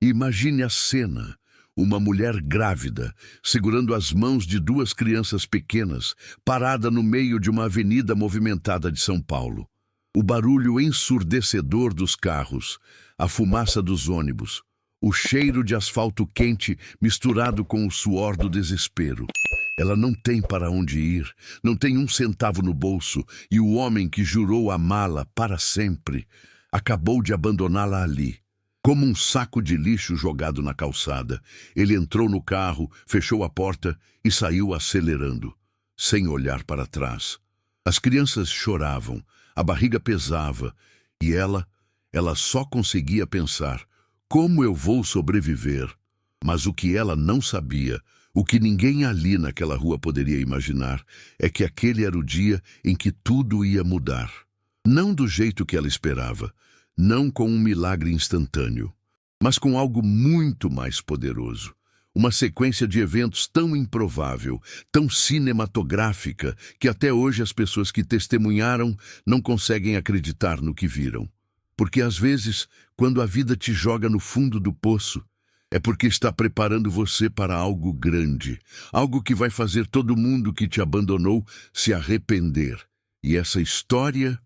Imagine a cena. Uma mulher grávida, segurando as mãos de duas crianças pequenas, parada no meio de uma avenida movimentada de São Paulo. O barulho ensurdecedor dos carros, a fumaça dos ônibus, o cheiro de asfalto quente misturado com o suor do desespero. Ela não tem para onde ir, não tem um centavo no bolso, e o homem que jurou amá-la para sempre acabou de abandoná-la ali. Como um saco de lixo jogado na calçada, ele entrou no carro, fechou a porta e saiu acelerando, sem olhar para trás. As crianças choravam, a barriga pesava, e ela só conseguia pensar: como eu vou sobreviver? Mas o que ela não sabia, o que ninguém ali naquela rua poderia imaginar, é que aquele era o dia em que tudo ia mudar. Não do jeito que ela esperava, não com um milagre instantâneo, mas com algo muito mais poderoso. Uma sequência de eventos tão improvável, tão cinematográfica, que até hoje as pessoas que testemunharam não conseguem acreditar no que viram. Porque às vezes, quando a vida te joga no fundo do poço, é porque está preparando você para algo grande, algo que vai fazer todo mundo que te abandonou se arrepender. E essa história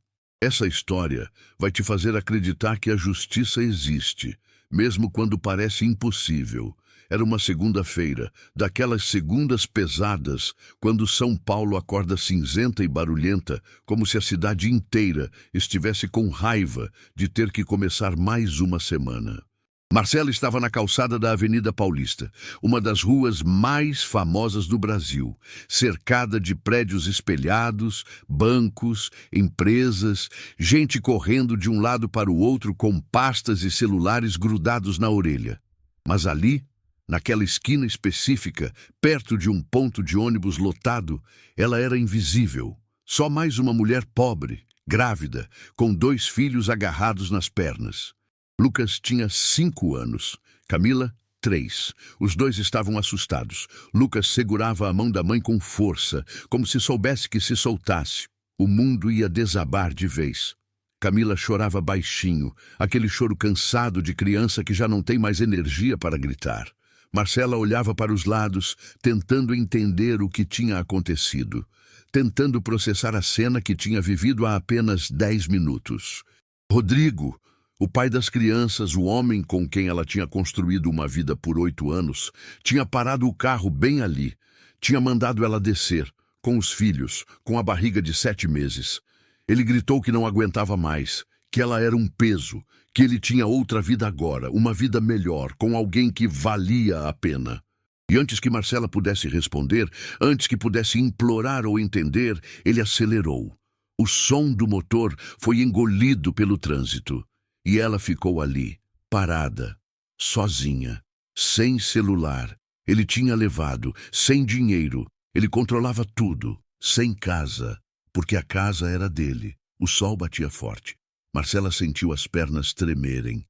vai te fazer acreditar que a justiça existe, mesmo quando parece impossível. Era uma segunda-feira, daquelas segundas pesadas, quando São Paulo acorda cinzenta e barulhenta, como se a cidade inteira estivesse com raiva de ter que começar mais uma semana. Marcela estava na calçada da Avenida Paulista, uma das ruas mais famosas do Brasil, cercada de prédios espelhados, bancos, empresas, gente correndo de um lado para o outro com pastas e celulares grudados na orelha. Mas ali, naquela esquina específica, perto de um ponto de ônibus lotado, ela era invisível. Só mais uma mulher pobre, grávida, com 2 filhos agarrados nas pernas. Lucas tinha 5 anos, Camila, 3. Os dois estavam assustados. Lucas segurava a mão da mãe com força, como se soubesse que se soltasse, o mundo ia desabar de vez. Camila chorava baixinho, aquele choro cansado de criança que já não tem mais energia para gritar. Marcela olhava para os lados, tentando entender o que tinha acontecido, tentando processar a cena que tinha vivido há apenas 10 minutos. Rodrigo, o pai das crianças, o homem com quem ela tinha construído uma vida por 8 anos, tinha parado o carro bem ali. Tinha mandado ela descer, com os filhos, com a barriga de 7 meses. Ele gritou que não aguentava mais, que ela era um peso, que ele tinha outra vida agora, uma vida melhor, com alguém que valia a pena. E antes que Marcela pudesse responder, antes que pudesse implorar ou entender, ele acelerou. O som do motor foi engolido pelo trânsito. E ela ficou ali, parada, sozinha, sem celular. Ele tinha levado, sem dinheiro. Ele controlava tudo, sem casa, porque a casa era dele. O sol batia forte. Marcela sentiu as pernas tremerem.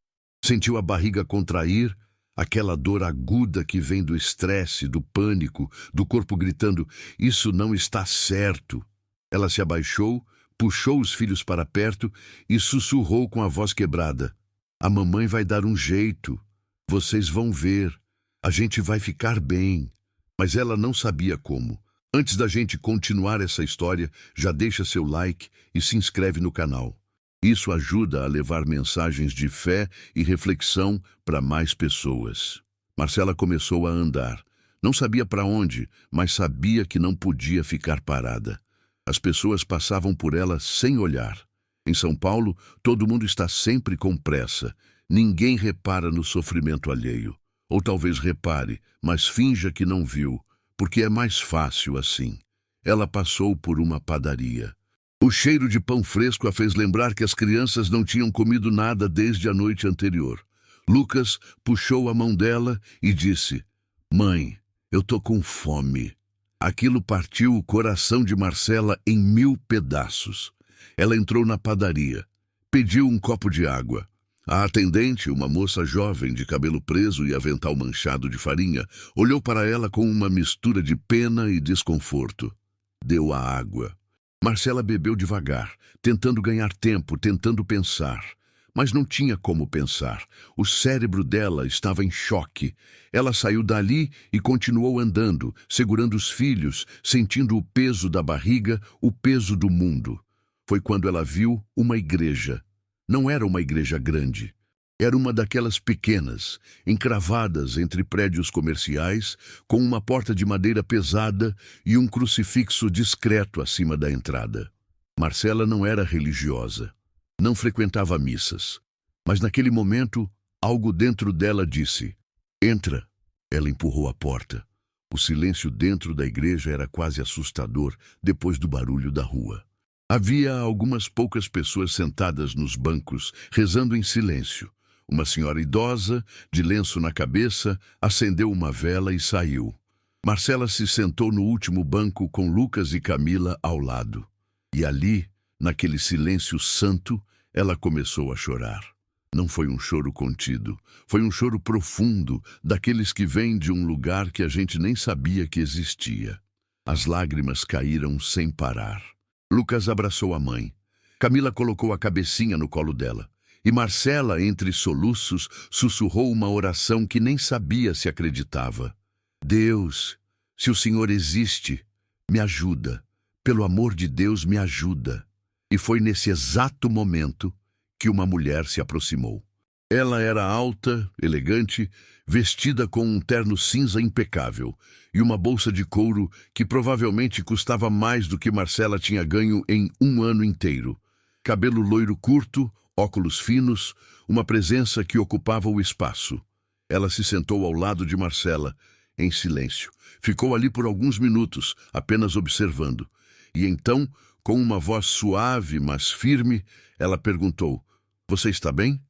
Sentiu a barriga contrair, aquela dor aguda que vem do estresse, do pânico, do corpo gritando: "Isso não está certo". Ela se abaixou, puxou os filhos para perto e sussurrou com a voz quebrada: "A mamãe vai dar um jeito. Vocês vão ver. A gente vai ficar bem." Mas ela não sabia como. Antes da gente continuar essa história, já deixa seu like e se inscreve no canal. Isso ajuda a levar mensagens de fé e reflexão para mais pessoas. Marcela começou a andar. Não sabia para onde, mas sabia que não podia ficar parada. As pessoas passavam por ela sem olhar. Em São Paulo, todo mundo está sempre com pressa. Ninguém repara no sofrimento alheio. Ou talvez repare, mas finja que não viu, porque é mais fácil assim. Ela passou por uma padaria. O cheiro de pão fresco a fez lembrar que as crianças não tinham comido nada desde a noite anterior. Lucas puxou a mão dela e disse: "Mãe, eu tô com fome." Aquilo partiu o coração de Marcela em 1000 pedaços. Ela entrou na padaria, pediu um copo de água. A atendente, uma moça jovem de cabelo preso e avental manchado de farinha, olhou para ela com uma mistura de pena e desconforto. Deu a água. Marcela bebeu devagar, tentando ganhar tempo, tentando pensar. mas não tinha como pensar. O cérebro dela estava em choque. Ela saiu dali e continuou andando, segurando os filhos, sentindo o peso da barriga, o peso do mundo. Foi quando ela viu uma igreja. Não era uma igreja grande. Era uma daquelas pequenas, encravadas entre prédios comerciais, com uma porta de madeira pesada e um crucifixo discreto acima da entrada. Marcela não era religiosa. Não frequentava missas. Mas naquele momento, algo dentro dela disse: "Entra." Ela empurrou a porta. O silêncio dentro da igreja era quase assustador depois do barulho da rua. Havia algumas poucas pessoas sentadas nos bancos, rezando em silêncio. Uma senhora idosa, de lenço na cabeça, acendeu uma vela e saiu. Marcela se sentou no último banco com Lucas e Camila ao lado. E ali, naquele silêncio santo, ela começou a chorar. Não foi um choro contido, foi um choro profundo, daqueles que vêm de um lugar que a gente nem sabia que existia. As lágrimas caíram sem parar. Lucas abraçou a mãe. Camila colocou a cabecinha no colo dela. E Marcela, entre soluços, sussurrou uma oração que nem sabia se acreditava. "Deus, se o Senhor existe, me ajuda. Pelo amor de Deus, me ajuda." E foi nesse exato momento que uma mulher se aproximou. Ela era alta, elegante, vestida com um terno cinza impecável e uma bolsa de couro que provavelmente custava mais do que Marcela tinha ganho em um ano inteiro. Cabelo loiro curto, óculos finos, uma presença que ocupava o espaço. Ela se sentou ao lado de Marcela, em silêncio. Ficou ali por alguns minutos, apenas observando. E então, com uma voz suave, mas firme, ela perguntou: "Você está bem?"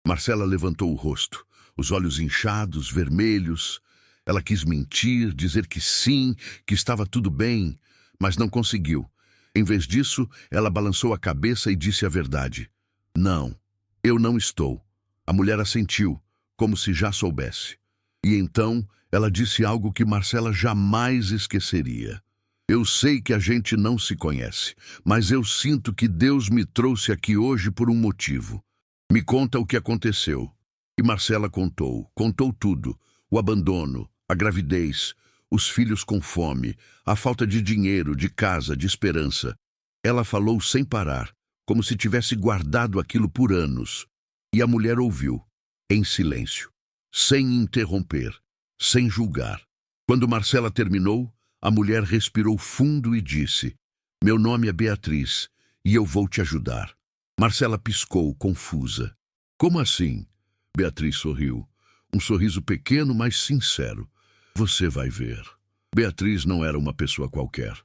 Marcela levantou o rosto, os olhos inchados, vermelhos. Ela quis mentir, dizer que sim, que estava tudo bem, mas não conseguiu. Em vez disso, ela balançou a cabeça e disse a verdade: "Não, eu não estou." A mulher assentiu, como se já soubesse. E então ela disse algo que Marcela jamais esqueceria. "Eu sei que a gente não se conhece, mas eu sinto que Deus me trouxe aqui hoje por um motivo. Me conta o que aconteceu." E Marcela contou tudo: o abandono, a gravidez, os filhos com fome, a falta de dinheiro, de casa, de esperança. Ela falou sem parar, como se tivesse guardado aquilo por anos. E a mulher ouviu, em silêncio, sem interromper, sem julgar. Quando Marcela terminou, a mulher respirou fundo e disse: "Meu nome é Beatriz, e eu vou te ajudar." Marcela piscou, confusa. "Como assim?" Beatriz sorriu. Um sorriso pequeno, mas sincero. "Você vai ver." Beatriz não era uma pessoa qualquer.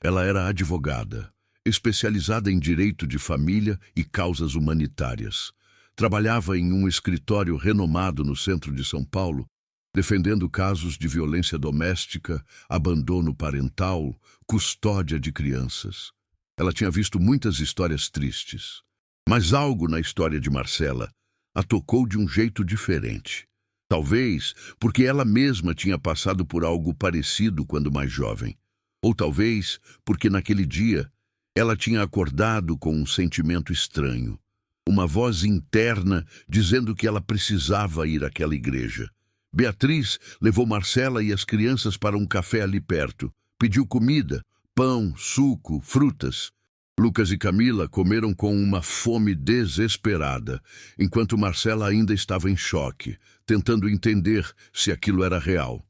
Ela era advogada, especializada em direito de família e causas humanitárias. Trabalhava em um escritório renomado no centro de São Paulo, defendendo casos de violência doméstica, abandono parental, custódia de crianças. Ela tinha visto muitas histórias tristes, mas algo na história de Marcela a tocou de um jeito diferente. Talvez porque ela mesma tinha passado por algo parecido quando mais jovem. Ou talvez porque naquele dia ela tinha acordado com um sentimento estranho. Uma voz interna dizendo que ela precisava ir àquela igreja. Beatriz levou Marcela e as crianças para um café ali perto. Pediu comida, pão, suco, frutas. Lucas e Camila comeram com uma fome desesperada, enquanto Marcela ainda estava em choque, tentando entender se aquilo era real.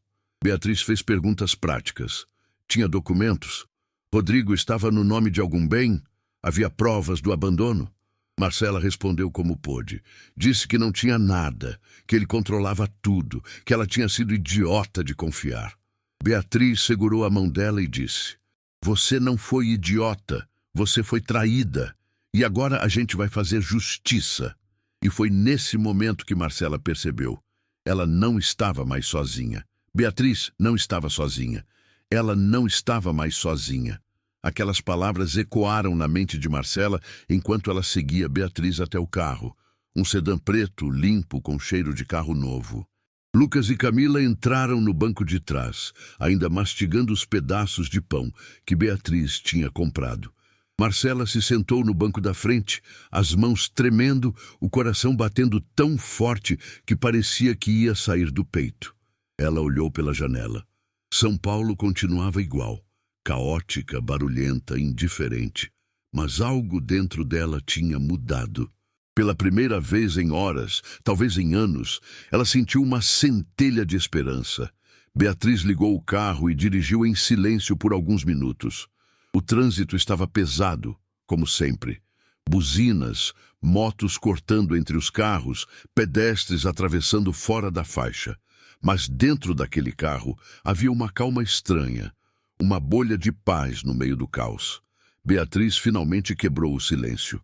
Beatriz fez perguntas práticas. Tinha documentos? Rodrigo estava no nome de algum bem? Havia provas do abandono? Marcela respondeu como pôde. Disse que não tinha nada, que ele controlava tudo, que ela tinha sido idiota de confiar. Beatriz segurou a mão dela e disse: "Você não foi idiota. Você foi traída, e agora a gente vai fazer justiça." E foi nesse momento que Marcela percebeu. Ela não estava mais sozinha. Beatriz não estava sozinha. Ela não estava mais sozinha. Aquelas palavras ecoaram na mente de Marcela enquanto ela seguia Beatriz até o carro. Um sedã preto, limpo, com cheiro de carro novo. Lucas e Camila entraram no banco de trás, ainda mastigando os pedaços de pão que Beatriz tinha comprado. Marcela se sentou no banco da frente, as mãos tremendo, o coração batendo tão forte que parecia que ia sair do peito. Ela olhou pela janela. São Paulo continuava igual, caótica, barulhenta, indiferente. Mas algo dentro dela tinha mudado. Pela primeira vez em horas, talvez em anos, ela sentiu uma centelha de esperança. Beatriz ligou o carro e dirigiu em silêncio por alguns minutos. O trânsito estava pesado, como sempre. Buzinas, motos cortando entre os carros, pedestres atravessando fora da faixa. Mas dentro daquele carro havia uma calma estranha, uma bolha de paz no meio do caos. Beatriz finalmente quebrou o silêncio.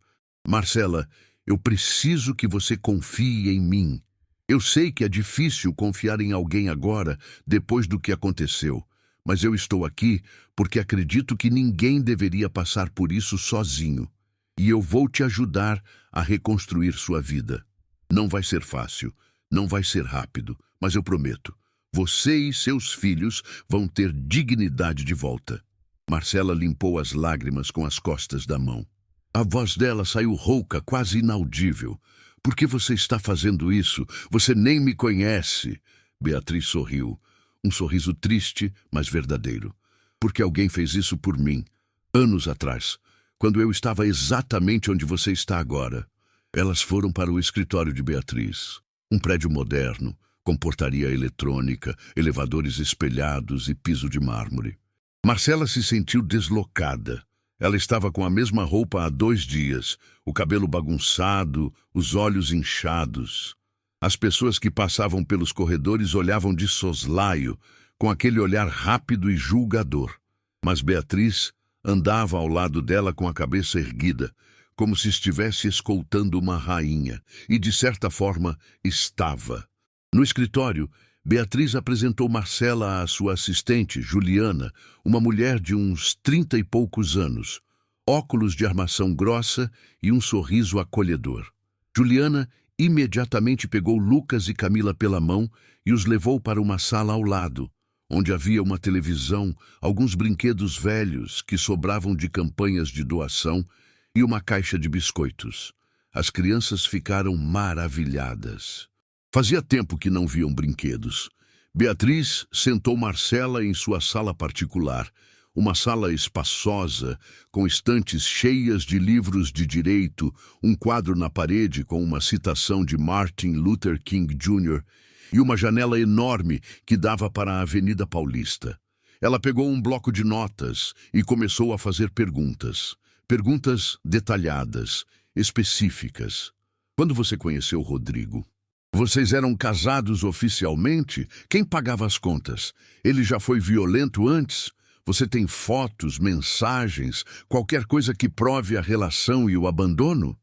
Marcela, eu preciso que você confie em mim. Eu sei que é difícil confiar em alguém agora, depois do que aconteceu. Mas eu estou aqui porque acredito que ninguém deveria passar por isso sozinho. E eu vou te ajudar a reconstruir sua vida. Não vai ser fácil, não vai ser rápido, mas eu prometo, você e seus filhos vão ter dignidade de volta. Marcela limpou as lágrimas com as costas da mão. A voz dela saiu rouca, quase inaudível. Por que você está fazendo isso? Você nem me conhece. Beatriz sorriu. Um sorriso triste, mas verdadeiro. Porque alguém fez isso por mim, anos atrás, quando eu estava exatamente onde você está agora. Elas foram para o escritório de Beatriz. Um prédio moderno, com portaria eletrônica, elevadores espelhados e piso de mármore. Marcela se sentiu deslocada. Ela estava com a mesma roupa há 2 dias, o cabelo bagunçado, os olhos inchados. As pessoas que passavam pelos corredores olhavam de soslaio, com aquele olhar rápido e julgador. Mas Beatriz andava ao lado dela com a cabeça erguida, como se estivesse escoltando uma rainha, e de certa forma estava. No escritório, Beatriz apresentou Marcela à sua assistente, Juliana, uma mulher de uns 30 e poucos anos, óculos de armação grossa e um sorriso acolhedor. Juliana imediatamente pegou Lucas e Camila pela mão e os levou para uma sala ao lado, onde havia uma televisão, alguns brinquedos velhos que sobravam de campanhas de doação e uma caixa de biscoitos. As crianças ficaram maravilhadas. Fazia tempo que não viam brinquedos. Beatriz sentou Marcela em sua sala particular, uma sala espaçosa, com estantes cheias de livros de direito, um quadro na parede com uma citação de Martin Luther King Jr. e uma janela enorme que dava para a Avenida Paulista. Ela pegou um bloco de notas e começou a fazer perguntas. Perguntas detalhadas, específicas. Quando você conheceu Rodrigo? Vocês eram casados oficialmente? Quem pagava as contas? Ele já foi violento antes? Você tem fotos, mensagens, qualquer coisa que prove a relação e o abandono?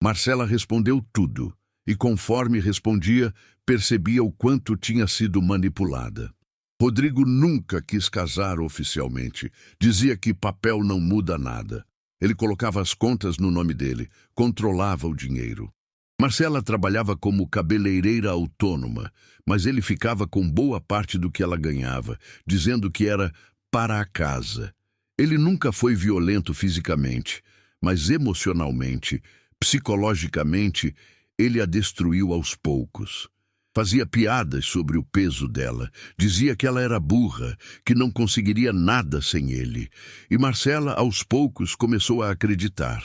Marcela respondeu tudo, e conforme respondia, percebia o quanto tinha sido manipulada. Rodrigo nunca quis casar oficialmente. Dizia que papel não muda nada. Ele colocava as contas no nome dele, controlava o dinheiro. Marcela trabalhava como cabeleireira autônoma, mas ele ficava com boa parte do que ela ganhava, dizendo que era para a casa. Ele nunca foi violento fisicamente, mas emocionalmente, psicologicamente, ele a destruiu aos poucos. Fazia piadas sobre o peso dela, dizia que ela era burra, que não conseguiria nada sem ele. E Marcela, aos poucos, começou a acreditar.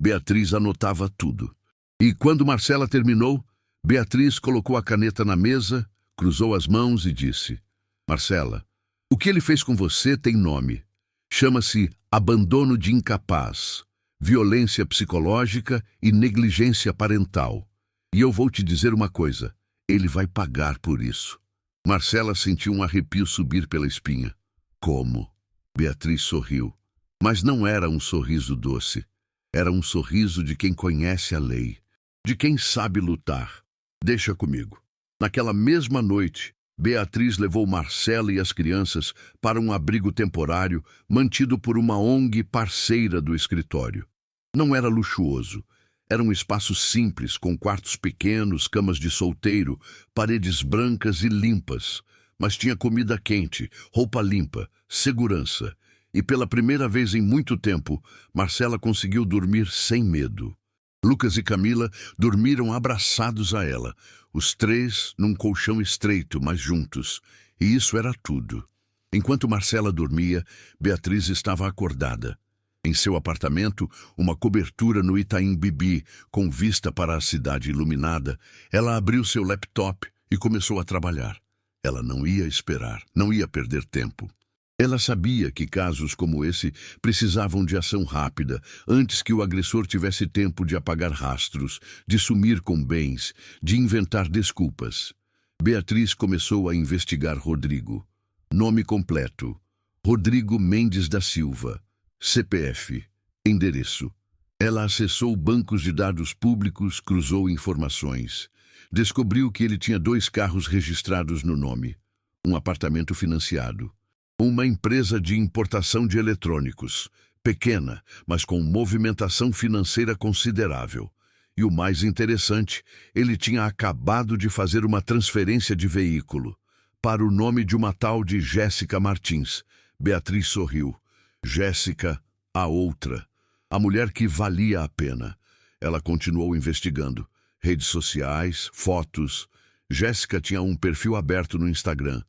Beatriz anotava tudo. E quando Marcela terminou, Beatriz colocou a caneta na mesa, cruzou as mãos e disse: Marcela, o que ele fez com você tem nome. Chama-se abandono de incapaz, violência psicológica e negligência parental. E eu vou te dizer uma coisa, ele vai pagar por isso. Marcela sentiu um arrepio subir pela espinha. Como? Beatriz sorriu. Mas não era um sorriso doce. Era um sorriso de quem conhece a lei, de quem sabe lutar. Deixa comigo. Naquela mesma noite, Beatriz levou Marcela e as crianças para um abrigo temporário mantido por uma ONG parceira do escritório. Não era luxuoso. Era um espaço simples, com quartos pequenos, camas de solteiro, paredes brancas e limpas. Mas tinha comida quente, roupa limpa, segurança. E pela primeira vez em muito tempo, Marcela conseguiu dormir sem medo. Lucas e Camila dormiram abraçados a ela, os três num colchão estreito, mas juntos. E isso era tudo. Enquanto Marcela dormia, Beatriz estava acordada. Em seu apartamento, uma cobertura no Itaim Bibi, com vista para a cidade iluminada, ela abriu seu laptop e começou a trabalhar. Ela não ia esperar, não ia perder tempo. Ela sabia que casos como esse precisavam de ação rápida, antes que o agressor tivesse tempo de apagar rastros, de sumir com bens, de inventar desculpas. Beatriz começou a investigar Rodrigo. Nome completo: Rodrigo Mendes da Silva. CPF. Endereço. Ela acessou bancos de dados públicos, cruzou informações. Descobriu que ele tinha 2 carros registrados no nome, um apartamento financiado, uma empresa de importação de eletrônicos, pequena, mas com movimentação financeira considerável. E o mais interessante, ele tinha acabado de fazer uma transferência de veículo para o nome de uma tal de Jéssica Martins. Beatriz sorriu. Jéssica, a outra. A mulher que valia a pena. Ela continuou investigando. Redes sociais, fotos. Jéssica tinha um perfil aberto no Instagram.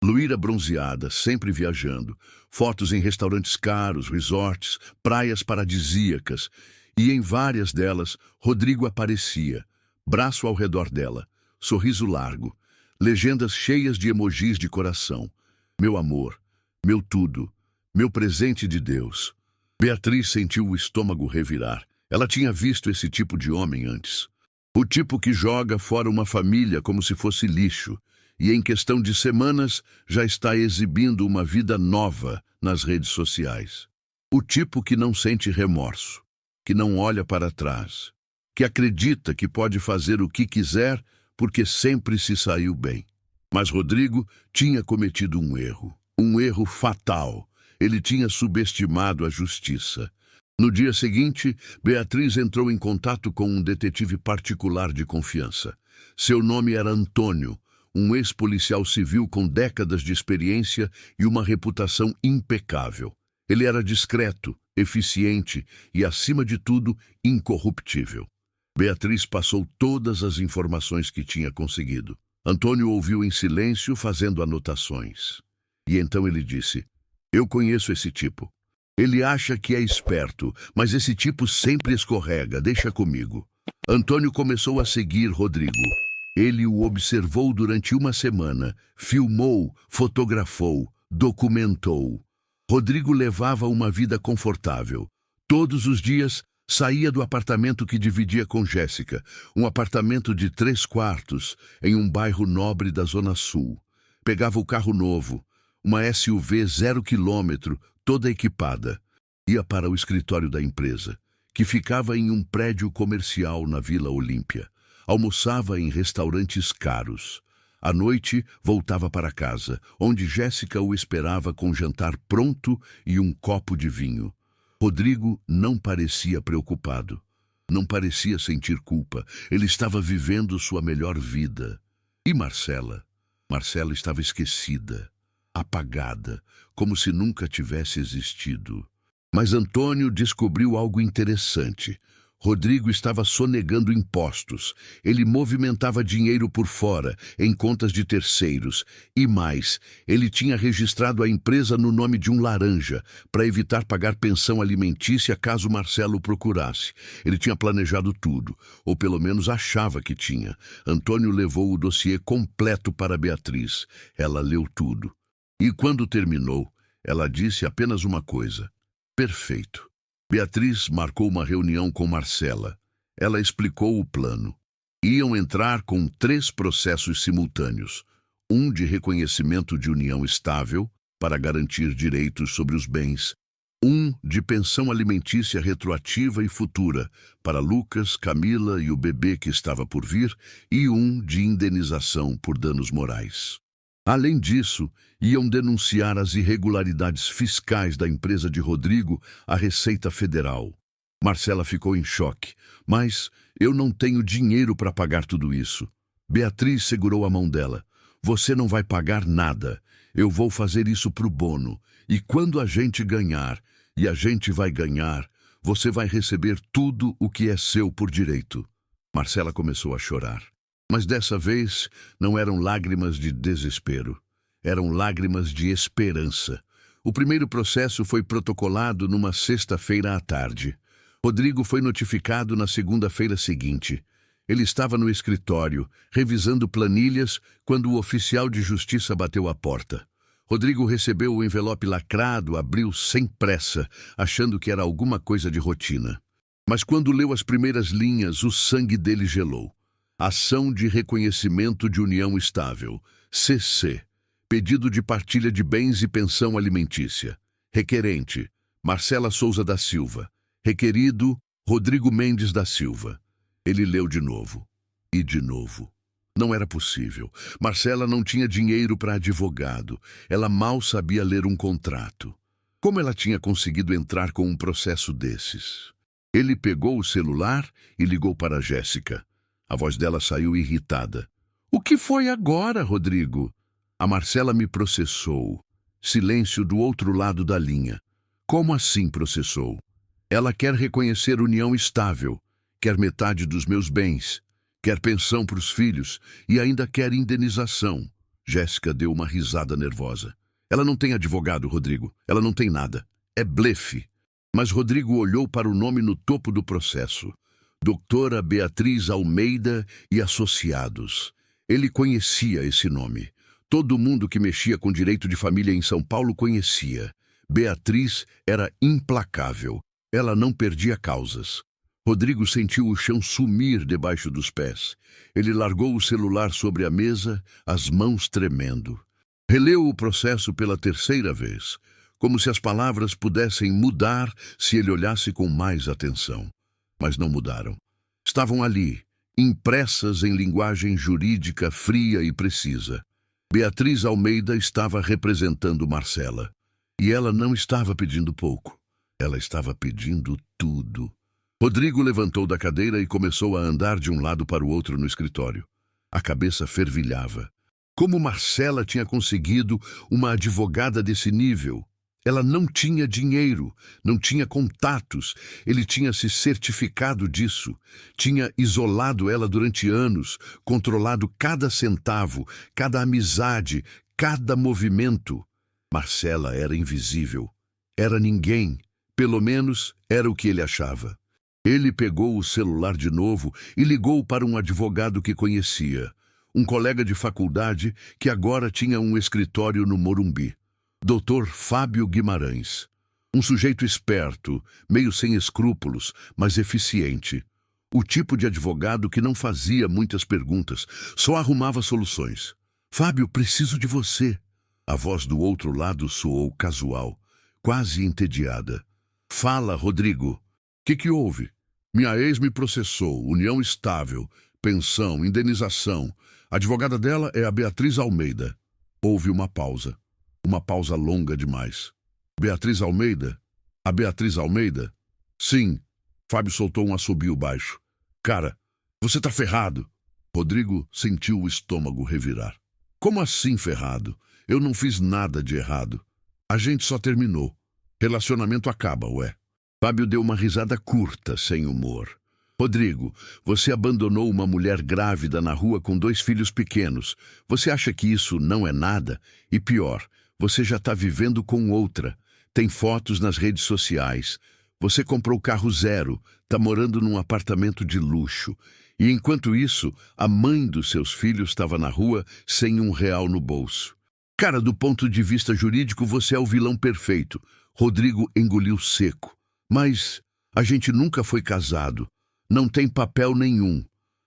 Loira bronzeada, sempre viajando. Fotos em restaurantes caros, resorts, praias paradisíacas. E em várias delas, Rodrigo aparecia. Braço ao redor dela. Sorriso largo. Legendas cheias de emojis de coração. Meu amor. Meu tudo. Meu presente de Deus. Beatriz sentiu o estômago revirar. Ela tinha visto esse tipo de homem antes. O tipo que joga fora uma família como se fosse lixo. E em questão de semanas já está exibindo uma vida nova nas redes sociais. O tipo que não sente remorso, que não olha para trás, que acredita que pode fazer o que quiser porque sempre se saiu bem. Mas Rodrigo tinha cometido um erro fatal. Ele tinha subestimado a justiça. No dia seguinte, Beatriz entrou em contato com um detetive particular de confiança. Seu nome era Antônio, um ex-policial civil com décadas de experiência e uma reputação impecável. Ele era discreto, eficiente e, acima de tudo, incorruptível. Beatriz passou todas as informações que tinha conseguido. Antônio ouviu em silêncio, fazendo anotações. E então ele disse: "Eu conheço esse tipo. Ele acha que é esperto, mas esse tipo sempre escorrega, deixa comigo." Antônio começou a seguir Rodrigo. Ele o observou durante uma semana, filmou, fotografou, documentou. Rodrigo levava uma vida confortável. Todos os dias saía do apartamento que dividia com Jéssica, um apartamento de 3 quartos, em um bairro nobre da Zona Sul. Pegava o carro novo, uma SUV 0 quilômetro, toda equipada. Ia para o escritório da empresa, que ficava em um prédio comercial na Vila Olímpia. Almoçava em restaurantes caros. À noite, voltava para casa, onde Jéssica o esperava com jantar pronto e um copo de vinho. Rodrigo não parecia preocupado. Não parecia sentir culpa. Ele estava vivendo sua melhor vida. E Marcela? Marcela estava esquecida, apagada, como se nunca tivesse existido. Mas Antônio descobriu algo interessante. Rodrigo estava sonegando impostos. Ele movimentava dinheiro por fora, em contas de terceiros. E mais, ele tinha registrado a empresa no nome de um laranja, para evitar pagar pensão alimentícia caso Marcelo o procurasse. Ele tinha planejado tudo, ou pelo menos achava que tinha. Antônio levou o dossiê completo para Beatriz. Ela leu tudo. E quando terminou, ela disse apenas uma coisa: "Perfeito." Beatriz marcou uma reunião com Marcela. Ela explicou o plano. Iam entrar com 3 processos simultâneos. Um de reconhecimento de união estável, para garantir direitos sobre os bens. Um de pensão alimentícia retroativa e futura, para Lucas, Camila e o bebê que estava por vir. E um de indenização por danos morais. Além disso, iam denunciar as irregularidades fiscais da empresa de Rodrigo à Receita Federal. Marcela ficou em choque. "Mas eu não tenho dinheiro para pagar tudo isso." Beatriz segurou a mão dela. "Você não vai pagar nada. Eu vou fazer isso pro bono." E quando a gente ganhar, e a gente vai ganhar, você vai receber tudo o que é seu por direito. Marcela começou a chorar. Mas dessa vez não eram lágrimas de desespero. Eram lágrimas de esperança. O primeiro processo foi protocolado numa sexta-feira à tarde. Rodrigo foi notificado na segunda-feira seguinte. Ele estava no escritório, revisando planilhas, quando o oficial de justiça bateu à porta. Rodrigo recebeu o envelope lacrado, abriu sem pressa, achando que era alguma coisa de rotina. Mas quando leu as primeiras linhas, o sangue dele gelou. Ação de Reconhecimento de União Estável, CC. Pedido de partilha de bens e pensão alimentícia. Requerente, Marcela Souza da Silva. Requerido, Rodrigo Mendes da Silva. Ele leu de novo. E de novo. Não era possível. Marcela não tinha dinheiro para advogado. Ela mal sabia ler um contrato. Como ela tinha conseguido entrar com um processo desses? Ele pegou o celular e ligou para Jéssica. A voz dela saiu irritada. O que foi agora, Rodrigo? A Marcela me processou. Silêncio do outro lado da linha. Como assim processou? Ela quer reconhecer união estável, quer metade dos meus bens, quer pensão para os filhos e ainda quer indenização. Jéssica deu uma risada nervosa. Ela não tem advogado, Rodrigo. Ela não tem nada. É blefe. Mas Rodrigo olhou para o nome no topo do processo. Doutora Beatriz Almeida e Associados. Ele conhecia esse nome. Todo mundo que mexia com direito de família em São Paulo conhecia. Beatriz era implacável. Ela não perdia causas. Rodrigo sentiu o chão sumir debaixo dos pés. Ele largou o celular sobre a mesa, as mãos tremendo. Releu o processo pela terceira vez, como se as palavras pudessem mudar se ele olhasse com mais atenção. Mas não mudaram. Estavam ali, impressas em linguagem jurídica fria e precisa. Beatriz Almeida estava representando Marcela. E ela não estava pedindo pouco. Ela estava pedindo tudo. Rodrigo levantou da cadeira e começou a andar de um lado para o outro no escritório. A cabeça fervilhava. Como Marcela tinha conseguido uma advogada desse nível? Ela não tinha dinheiro, não tinha contatos. Ele tinha se certificado disso. Tinha isolado ela durante anos, controlado cada centavo, cada amizade, cada movimento. Marcela era invisível. Era ninguém. Pelo menos era o que ele achava. Ele pegou o celular de novo e ligou para um advogado que conhecia. Um colega de faculdade que agora tinha um escritório no Morumbi. Dr. Fábio Guimarães. Um sujeito esperto, meio sem escrúpulos, mas eficiente. O tipo de advogado que não fazia muitas perguntas, só arrumava soluções. Fábio, preciso de você. A voz do outro lado soou casual, quase entediada. Fala, Rodrigo. Que houve? Minha ex me processou, união estável, pensão, indenização. A advogada dela é a Beatriz Almeida. Houve uma pausa. Uma pausa longa demais. Beatriz Almeida? A Beatriz Almeida? Sim. Fábio soltou um assobio baixo. Cara, você tá ferrado. Rodrigo sentiu o estômago revirar. Como assim ferrado? Eu não fiz nada de errado. A gente só terminou. Relacionamento acaba, ué. Fábio deu uma risada curta, sem humor. Rodrigo, você abandonou uma mulher grávida na rua com 2 filhos pequenos. Você acha que isso não é nada? E pior, você já está vivendo com outra. Tem fotos nas redes sociais. Você comprou carro zero, está morando num apartamento de luxo. E enquanto isso, a mãe dos seus filhos estava na rua sem R$1 no bolso. Cara, do ponto de vista jurídico, você é o vilão perfeito. Rodrigo engoliu seco. Mas a gente nunca foi casado. Não tem papel nenhum.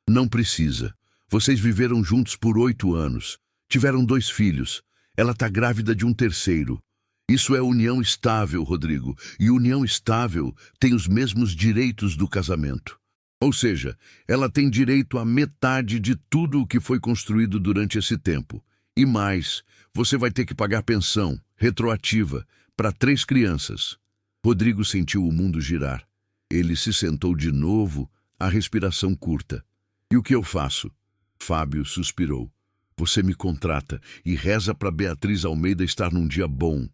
Não precisa. Vocês viveram juntos por 8 anos. Tiveram 2 filhos. Ela está grávida de um terceiro. Isso é união estável, Rodrigo. E união estável tem os mesmos direitos do casamento. Ou seja, ela tem direito à metade de tudo o que foi construído durante esse tempo. E mais, você vai ter que pagar pensão, retroativa, para 3 crianças. Rodrigo sentiu o mundo girar. Ele se sentou de novo, a respiração curta. E o que eu faço? Fábio suspirou. Você me contrata e reza para Beatriz Almeida estar num dia bom.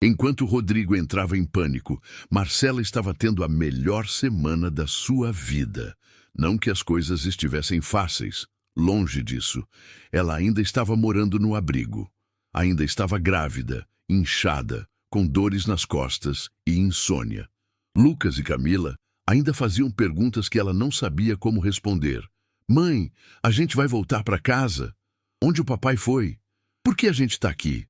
Enquanto Rodrigo entrava em pânico, Marcela estava tendo a melhor semana da sua vida. Não que as coisas estivessem fáceis, longe disso. Ela ainda estava morando no abrigo. Ainda estava grávida, inchada, com dores nas costas e insônia. Lucas e Camila ainda faziam perguntas que ela não sabia como responder. Mãe, a gente vai voltar para casa? Onde o papai foi? Por que a gente está aqui?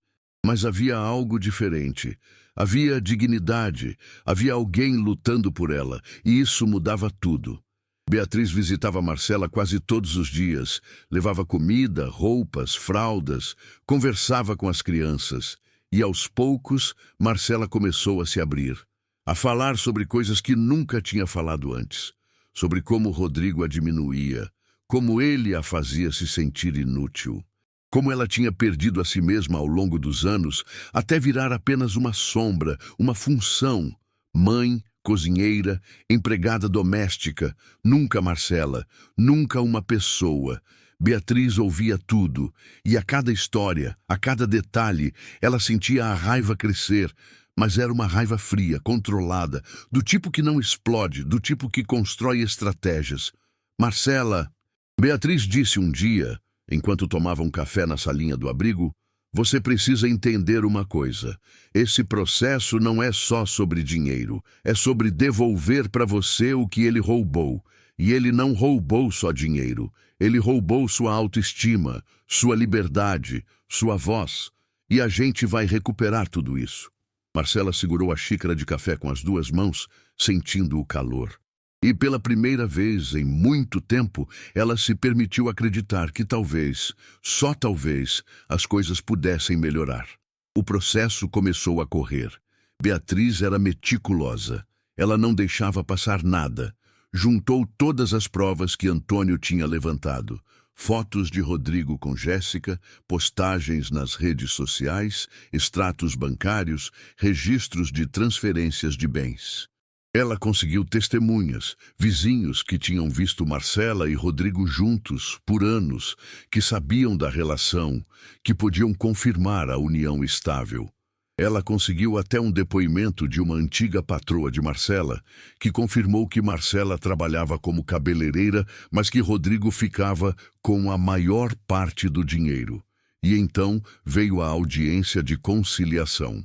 Mas havia algo diferente. Havia dignidade, havia alguém lutando por ela, e isso mudava tudo. Beatriz visitava Marcela quase todos os dias, levava comida, roupas, fraldas, conversava com as crianças. E aos poucos, Marcela começou a se abrir, a falar sobre coisas que nunca tinha falado antes, sobre como Rodrigo a diminuía, como ele a fazia se sentir inútil. Como ela tinha perdido a si mesma ao longo dos anos, até virar apenas uma sombra, uma função. Mãe, cozinheira, empregada doméstica, nunca Marcela, nunca uma pessoa. Beatriz ouvia tudo, e a cada história, a cada detalhe, ela sentia a raiva crescer, mas era uma raiva fria, controlada, do tipo que não explode, do tipo que constrói estratégias. Marcela, Beatriz disse um dia, enquanto tomava um café na salinha do abrigo, você precisa entender uma coisa. Esse processo não é só sobre dinheiro, é sobre devolver para você o que ele roubou. E ele não roubou só dinheiro, ele roubou sua autoestima, sua liberdade, sua voz. E a gente vai recuperar tudo isso. Marcela segurou a xícara de café com as duas mãos, sentindo o calor. E pela primeira vez em muito tempo, ela se permitiu acreditar que talvez, só talvez, as coisas pudessem melhorar. O processo começou a correr. Beatriz era meticulosa. Ela não deixava passar nada. Juntou todas as provas que Antônio tinha levantado. Fotos de Rodrigo com Jéssica, postagens nas redes sociais, extratos bancários, registros de transferências de bens. Ela conseguiu testemunhas, vizinhos que tinham visto Marcela e Rodrigo juntos por anos, que sabiam da relação, que podiam confirmar a união estável. Ela conseguiu até um depoimento de uma antiga patroa de Marcela, que confirmou que Marcela trabalhava como cabeleireira, mas que Rodrigo ficava com a maior parte do dinheiro. E então veio a audiência de conciliação.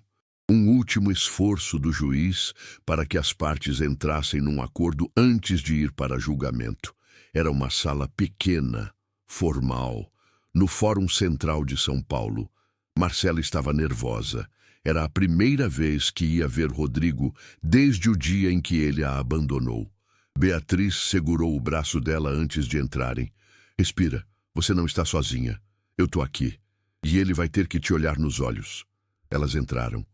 Um último esforço do juiz para que as partes entrassem num acordo antes de ir para julgamento. Era uma sala pequena, formal, no Fórum Central de São Paulo. Marcela estava nervosa. Era a primeira vez que ia ver Rodrigo desde o dia em que ele a abandonou. Beatriz segurou o braço dela antes de entrarem. Respira, você não está sozinha. Eu tô aqui. E ele vai ter que te olhar nos olhos. Elas entraram.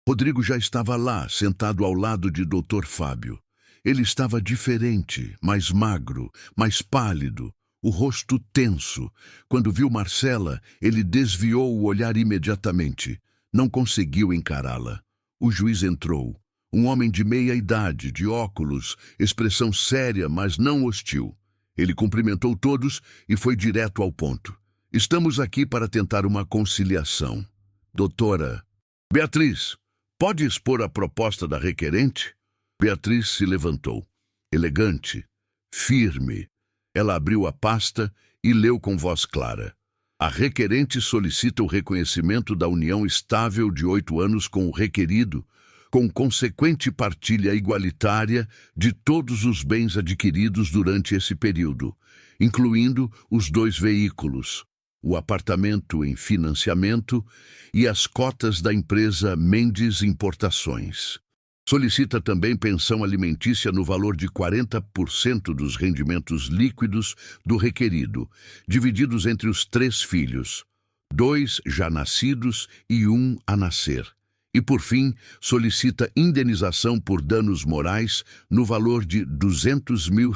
Rodrigo já estava lá, sentado ao lado de Dr. Fábio. Ele estava diferente, mais magro, mais pálido, o rosto tenso. Quando viu Marcela, ele desviou o olhar imediatamente. Não conseguiu encará-la. O juiz entrou. Um homem de meia idade, de óculos, expressão séria, mas não hostil. Ele cumprimentou todos e foi direto ao ponto. Estamos aqui para tentar uma conciliação. Doutora Beatriz, pode expor a proposta da requerente? Beatriz se levantou. Elegante, firme. Ela abriu a pasta e leu com voz clara. A requerente solicita o reconhecimento da união estável de 8 anos com o requerido, com consequente partilha igualitária de todos os bens adquiridos durante esse período, incluindo os 2 veículos, o apartamento em financiamento e as cotas da empresa Mendes Importações. Solicita também pensão alimentícia no valor de 40% dos rendimentos líquidos do requerido, divididos entre os 3 filhos, 2 já nascidos e 1 a nascer. E, por fim, solicita indenização por danos morais no valor de R$200 mil,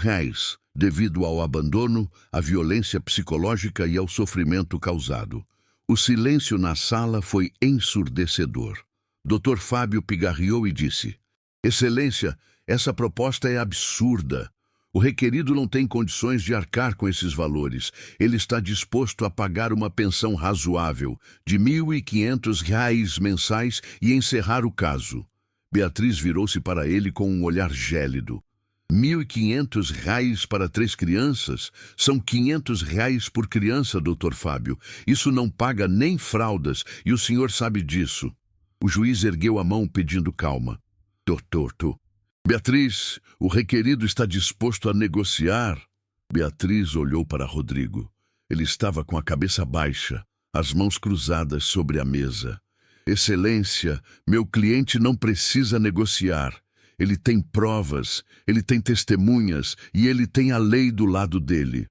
devido ao abandono, à violência psicológica e ao sofrimento causado. O silêncio na sala foi ensurdecedor. Dr. Fábio pigarreou e disse: Excelência, essa proposta é absurda. O requerido não tem condições de arcar com esses valores. Ele está disposto a pagar uma pensão razoável de R$ 1.500 mensais e encerrar o caso. Beatriz virou-se para ele com um olhar gélido. R$ 1.500 para 3 crianças? São R$ 500 por criança, Dr. Fábio. Isso não paga nem fraldas, e o senhor sabe disso. O juiz ergueu a mão pedindo calma. Doutor, Beatriz, o requerido está disposto a negociar. Beatriz olhou para Rodrigo. Ele estava com a cabeça baixa, as mãos cruzadas sobre a mesa. Excelência, meu cliente não precisa negociar. Ele tem provas, ele tem testemunhas e ele tem a lei do lado dele.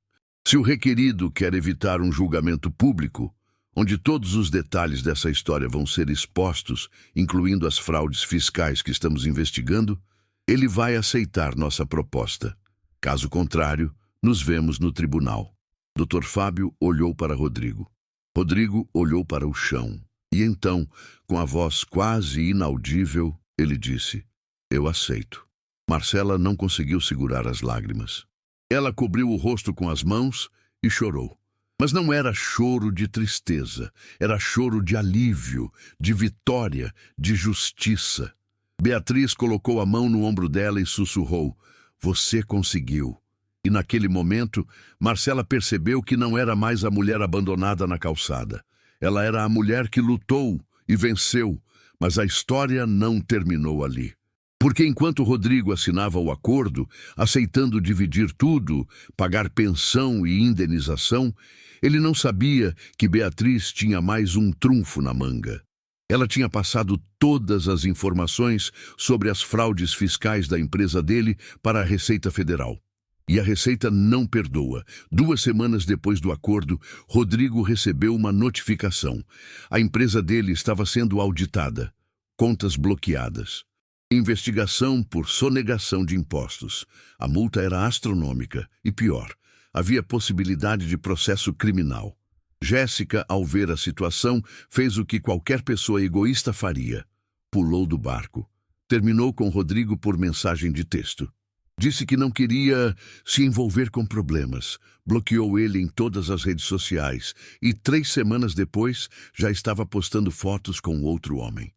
Se o requerido quer evitar um julgamento público, onde todos os detalhes dessa história vão ser expostos, incluindo as fraudes fiscais que estamos investigando, ele vai aceitar nossa proposta. Caso contrário, nos vemos no tribunal. Dr. Fábio olhou para Rodrigo. Rodrigo olhou para o chão. E então, com a voz quase inaudível, ele disse: Eu aceito. Marcela não conseguiu segurar as lágrimas. Ela cobriu o rosto com as mãos e chorou. Mas não era choro de tristeza, era choro de alívio, de vitória, de justiça. Beatriz colocou a mão no ombro dela e sussurrou: Você conseguiu. E naquele momento, Marcela percebeu que não era mais a mulher abandonada na calçada. Ela era a mulher que lutou e venceu, mas a história não terminou ali. Porque enquanto Rodrigo assinava o acordo, aceitando dividir tudo, pagar pensão e indenização, ele não sabia que Beatriz tinha mais um trunfo na manga. Ela tinha passado todas as informações sobre as fraudes fiscais da empresa dele para a Receita Federal. E a Receita não perdoa. 2 semanas depois do acordo, Rodrigo recebeu uma notificação. A empresa dele estava sendo auditada. Contas bloqueadas. Investigação por sonegação de impostos. A multa era astronômica e, pior, havia possibilidade de processo criminal. Jéssica, ao ver a situação, fez o que qualquer pessoa egoísta faria. Pulou do barco. Terminou com Rodrigo por mensagem de texto. Disse que não queria se envolver com problemas. Bloqueou ele em todas as redes sociais e 3 semanas depois já estava postando fotos com outro homem.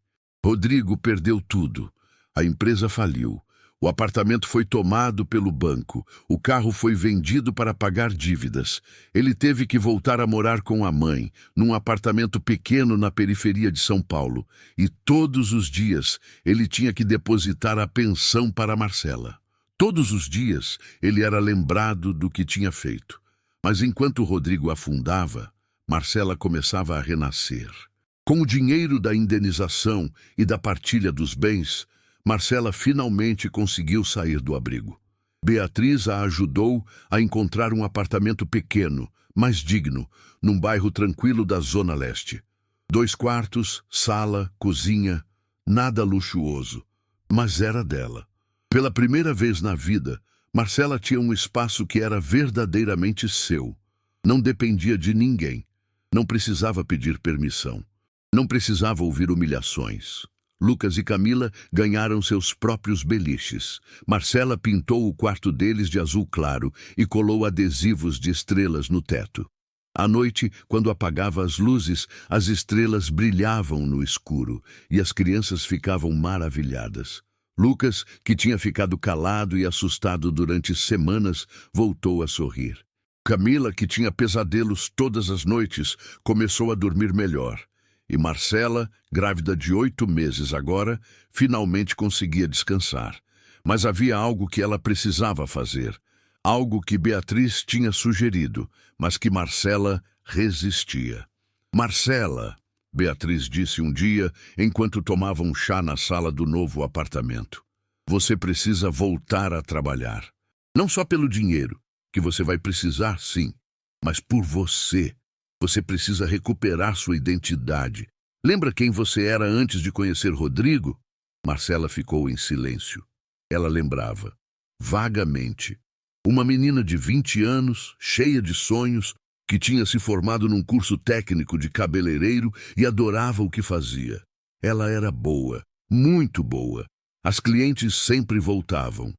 Rodrigo perdeu tudo. A empresa faliu. O apartamento foi tomado pelo banco. O carro foi vendido para pagar dívidas. Ele teve que voltar a morar com a mãe, num apartamento pequeno na periferia de São Paulo. E todos os dias ele tinha que depositar a pensão para Marcela. Todos os dias ele era lembrado do que tinha feito. Mas enquanto Rodrigo afundava, Marcela começava a renascer. Com o dinheiro da indenização e da partilha dos bens, Marcela finalmente conseguiu sair do abrigo. Beatriz a ajudou a encontrar um apartamento pequeno, mas digno, num bairro tranquilo da Zona Leste. 2 quartos, sala, cozinha, nada luxuoso, mas era dela. Pela primeira vez na vida, Marcela tinha um espaço que era verdadeiramente seu. Não dependia de ninguém. Não precisava pedir permissão. Não precisava ouvir humilhações. Lucas e Camila ganharam seus próprios beliches. Marcela pintou o quarto deles de azul claro e colou adesivos de estrelas no teto. À noite, quando apagava as luzes, as estrelas brilhavam no escuro e as crianças ficavam maravilhadas. Lucas, que tinha ficado calado e assustado durante semanas, voltou a sorrir. Camila, que tinha pesadelos todas as noites, começou a dormir melhor. E Marcela, grávida de 8 meses agora, finalmente conseguia descansar. Mas havia algo que ela precisava fazer. Algo que Beatriz tinha sugerido, mas que Marcela resistia. Marcela, Beatriz disse um dia, enquanto tomava um chá na sala do novo apartamento. Você precisa voltar a trabalhar. Não só pelo dinheiro, que você vai precisar, sim, mas por você. Você precisa recuperar sua identidade. Lembra quem você era antes de conhecer Rodrigo? Marcela ficou em silêncio. Ela lembrava, vagamente. Uma menina de 20 anos, cheia de sonhos, que tinha se formado num curso técnico de cabeleireiro e adorava o que fazia. Ela era boa, muito boa. As clientes sempre voltavam,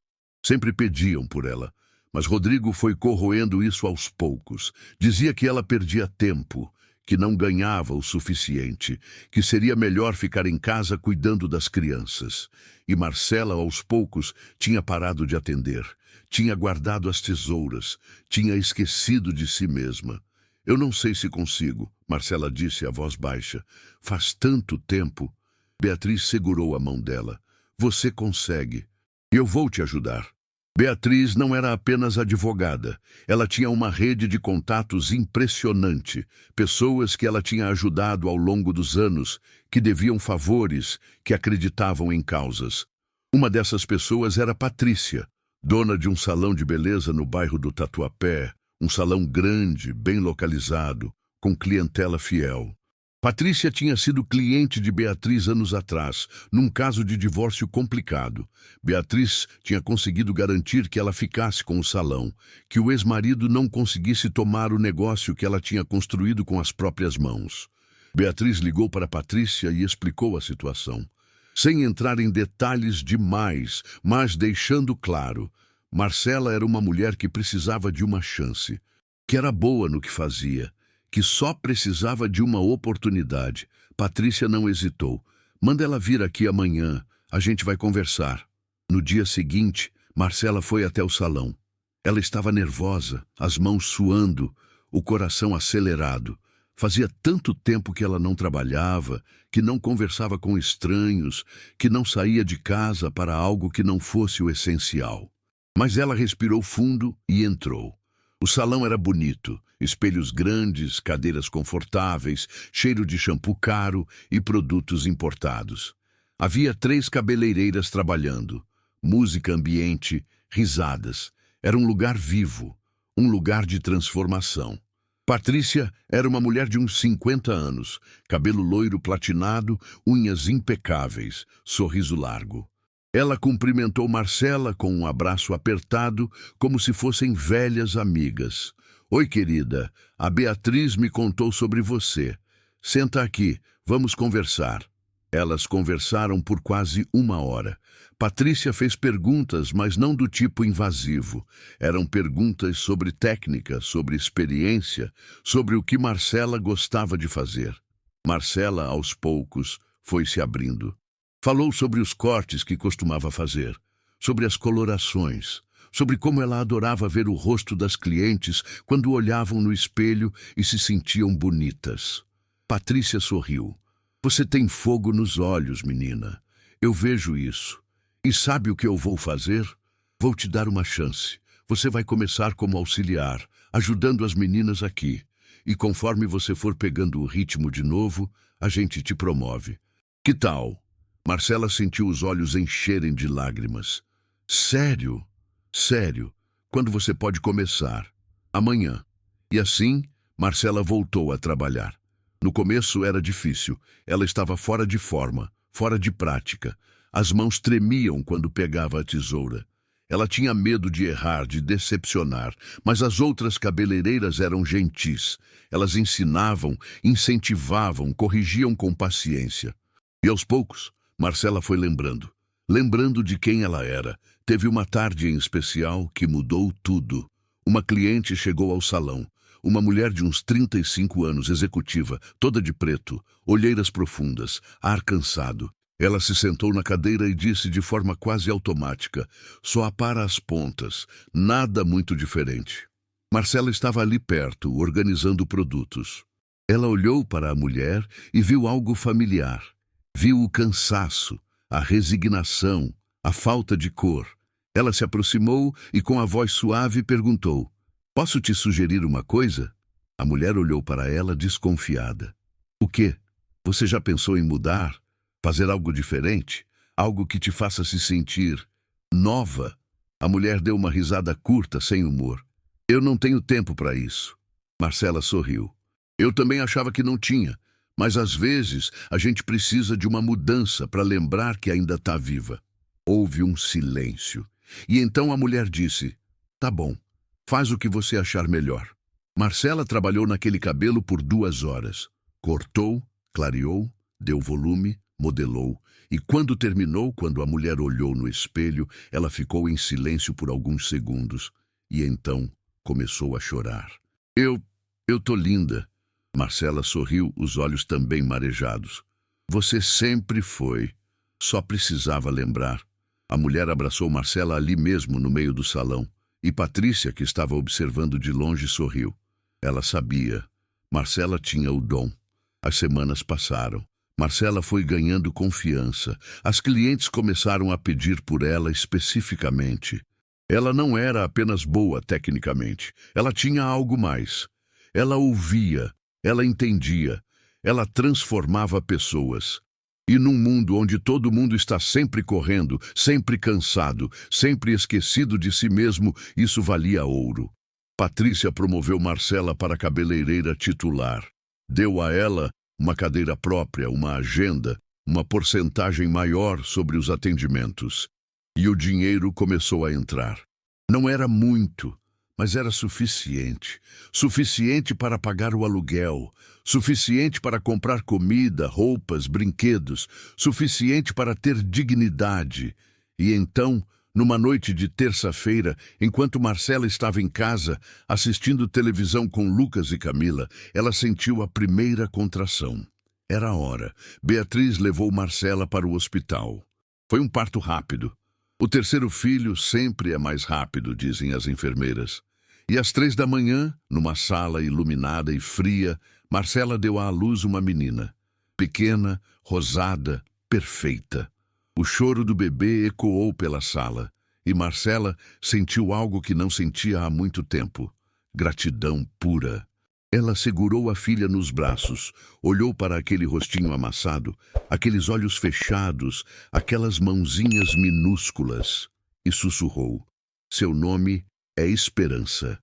sempre pediam por ela. Mas Rodrigo foi corroendo isso aos poucos. Dizia que ela perdia tempo, que não ganhava o suficiente, que seria melhor ficar em casa cuidando das crianças. E Marcela, aos poucos, tinha parado de atender, tinha guardado as tesouras, tinha esquecido de si mesma. Eu não sei se consigo, Marcela disse a voz baixa. Faz tanto tempo. Beatriz segurou a mão dela. Você consegue. Eu vou te ajudar. Beatriz não era apenas advogada. Ela tinha uma rede de contatos impressionante. Pessoas que ela tinha ajudado ao longo dos anos, que deviam favores, que acreditavam em causas. Uma dessas pessoas era Patrícia, dona de um salão de beleza no bairro do Tatuapé, um salão grande, bem localizado, com clientela fiel. Patrícia tinha sido cliente de Beatriz anos atrás, num caso de divórcio complicado. Beatriz tinha conseguido garantir que ela ficasse com o salão, que o ex-marido não conseguisse tomar o negócio que ela tinha construído com as próprias mãos. Beatriz ligou para Patrícia e explicou a situação. Sem entrar em detalhes demais, mas deixando claro, Marcela era uma mulher que precisava de uma chance, que era boa no que fazia, que só precisava de uma oportunidade. Patrícia não hesitou. Manda ela vir aqui amanhã, a gente vai conversar. No dia seguinte, Marcela foi até o salão. Ela estava nervosa, as mãos suando, o coração acelerado. Fazia tanto tempo que ela não trabalhava, que não conversava com estranhos, que não saía de casa para algo que não fosse o essencial. Mas ela respirou fundo e entrou. O salão era bonito, espelhos grandes, cadeiras confortáveis, cheiro de shampoo caro e produtos importados. Havia 3 cabeleireiras trabalhando, música ambiente, risadas. Era um lugar vivo, um lugar de transformação. Patrícia era uma mulher de uns 50 anos, cabelo loiro platinado, unhas impecáveis, sorriso largo. Ela cumprimentou Marcela com um abraço apertado, como se fossem velhas amigas. Oi, querida, a Beatriz me contou sobre você. Senta aqui, vamos conversar. Elas conversaram por quase 1 hora. Patrícia fez perguntas, mas não do tipo invasivo. Eram perguntas sobre técnica, sobre experiência, sobre o que Marcela gostava de fazer. Marcela, aos poucos, foi se abrindo. Falou sobre os cortes que costumava fazer, sobre as colorações, sobre como ela adorava ver o rosto das clientes quando olhavam no espelho e se sentiam bonitas. Patrícia sorriu. Você tem fogo nos olhos, menina. Eu vejo isso. E sabe o que eu vou fazer? Vou te dar uma chance. Você vai começar como auxiliar, ajudando as meninas aqui. E conforme você for pegando o ritmo de novo, a gente te promove. Que tal? Marcela sentiu os olhos encherem de lágrimas. Sério? Sério. Quando você pode começar? Amanhã. E assim, Marcela voltou a trabalhar. No começo era difícil. Ela estava fora de forma, fora de prática. As mãos tremiam quando pegava a tesoura. Ela tinha medo de errar, de decepcionar, mas as outras cabeleireiras eram gentis. Elas ensinavam, incentivavam, corrigiam com paciência. E aos poucos, Marcela foi lembrando de quem ela era. Teve uma tarde em especial que mudou tudo. Uma cliente chegou ao salão. Uma mulher de uns 35 anos, executiva, toda de preto, olheiras profundas, ar cansado. Ela se sentou na cadeira e disse de forma quase automática, só apara as pontas, nada muito diferente. Marcela estava ali perto, organizando produtos. Ela olhou para a mulher e viu algo familiar. Viu o cansaço, a resignação, a falta de cor. Ela se aproximou e com a voz suave perguntou, posso te sugerir uma coisa? A mulher olhou para ela desconfiada. O quê? Você já pensou em mudar? Fazer algo diferente? Algo que te faça se sentir nova? A mulher deu uma risada curta, sem humor. Eu não tenho tempo para isso. Marcela sorriu. Eu também achava que não tinha, mas às vezes a gente precisa de uma mudança para lembrar que ainda está viva. Houve um silêncio. E então a mulher disse, tá bom, faz o que você achar melhor. Marcela trabalhou naquele cabelo por 2 horas. Cortou, clareou, deu volume, modelou. E quando terminou, quando a mulher olhou no espelho, ela ficou em silêncio por alguns segundos. e então começou a chorar. Eu tô linda. Marcela sorriu, os olhos também marejados. Você sempre foi. Só precisava lembrar. A mulher abraçou Marcela ali mesmo, no meio do salão. E Patrícia, que estava observando de longe, sorriu. Ela sabia. Marcela tinha o dom. As semanas passaram. Marcela foi ganhando confiança. As clientes começaram a pedir por ela especificamente. Ela não era apenas boa tecnicamente. Ela tinha algo mais. Ela ouvia, ela entendia, ela transformava pessoas. E num mundo onde todo mundo está sempre correndo, sempre cansado, sempre esquecido de si mesmo, isso valia ouro. Patrícia promoveu Marcela para cabeleireira titular. Deu a ela uma cadeira própria, uma agenda, uma porcentagem maior sobre os atendimentos. E o dinheiro começou a entrar. Não era muito, mas era suficiente. Suficiente para pagar o aluguel, suficiente para comprar comida, roupas, brinquedos, suficiente para ter dignidade. E então, numa noite de terça-feira, enquanto Marcela estava em casa, assistindo televisão com Lucas e Camila, ela sentiu a primeira contração. Era a hora. Beatriz levou Marcela para o hospital. Foi um parto rápido. O terceiro filho sempre é mais rápido, dizem as enfermeiras. E às 3 da manhã, numa sala iluminada e fria, Marcela deu à luz uma menina. Pequena, rosada, perfeita. O choro do bebê ecoou pela sala, e Marcela sentiu algo que não sentia há muito tempo. Gratidão pura. Ela segurou a filha nos braços, olhou para aquele rostinho amassado, aqueles olhos fechados, aquelas mãozinhas minúsculas, e sussurrou. Seu nome é Esperança.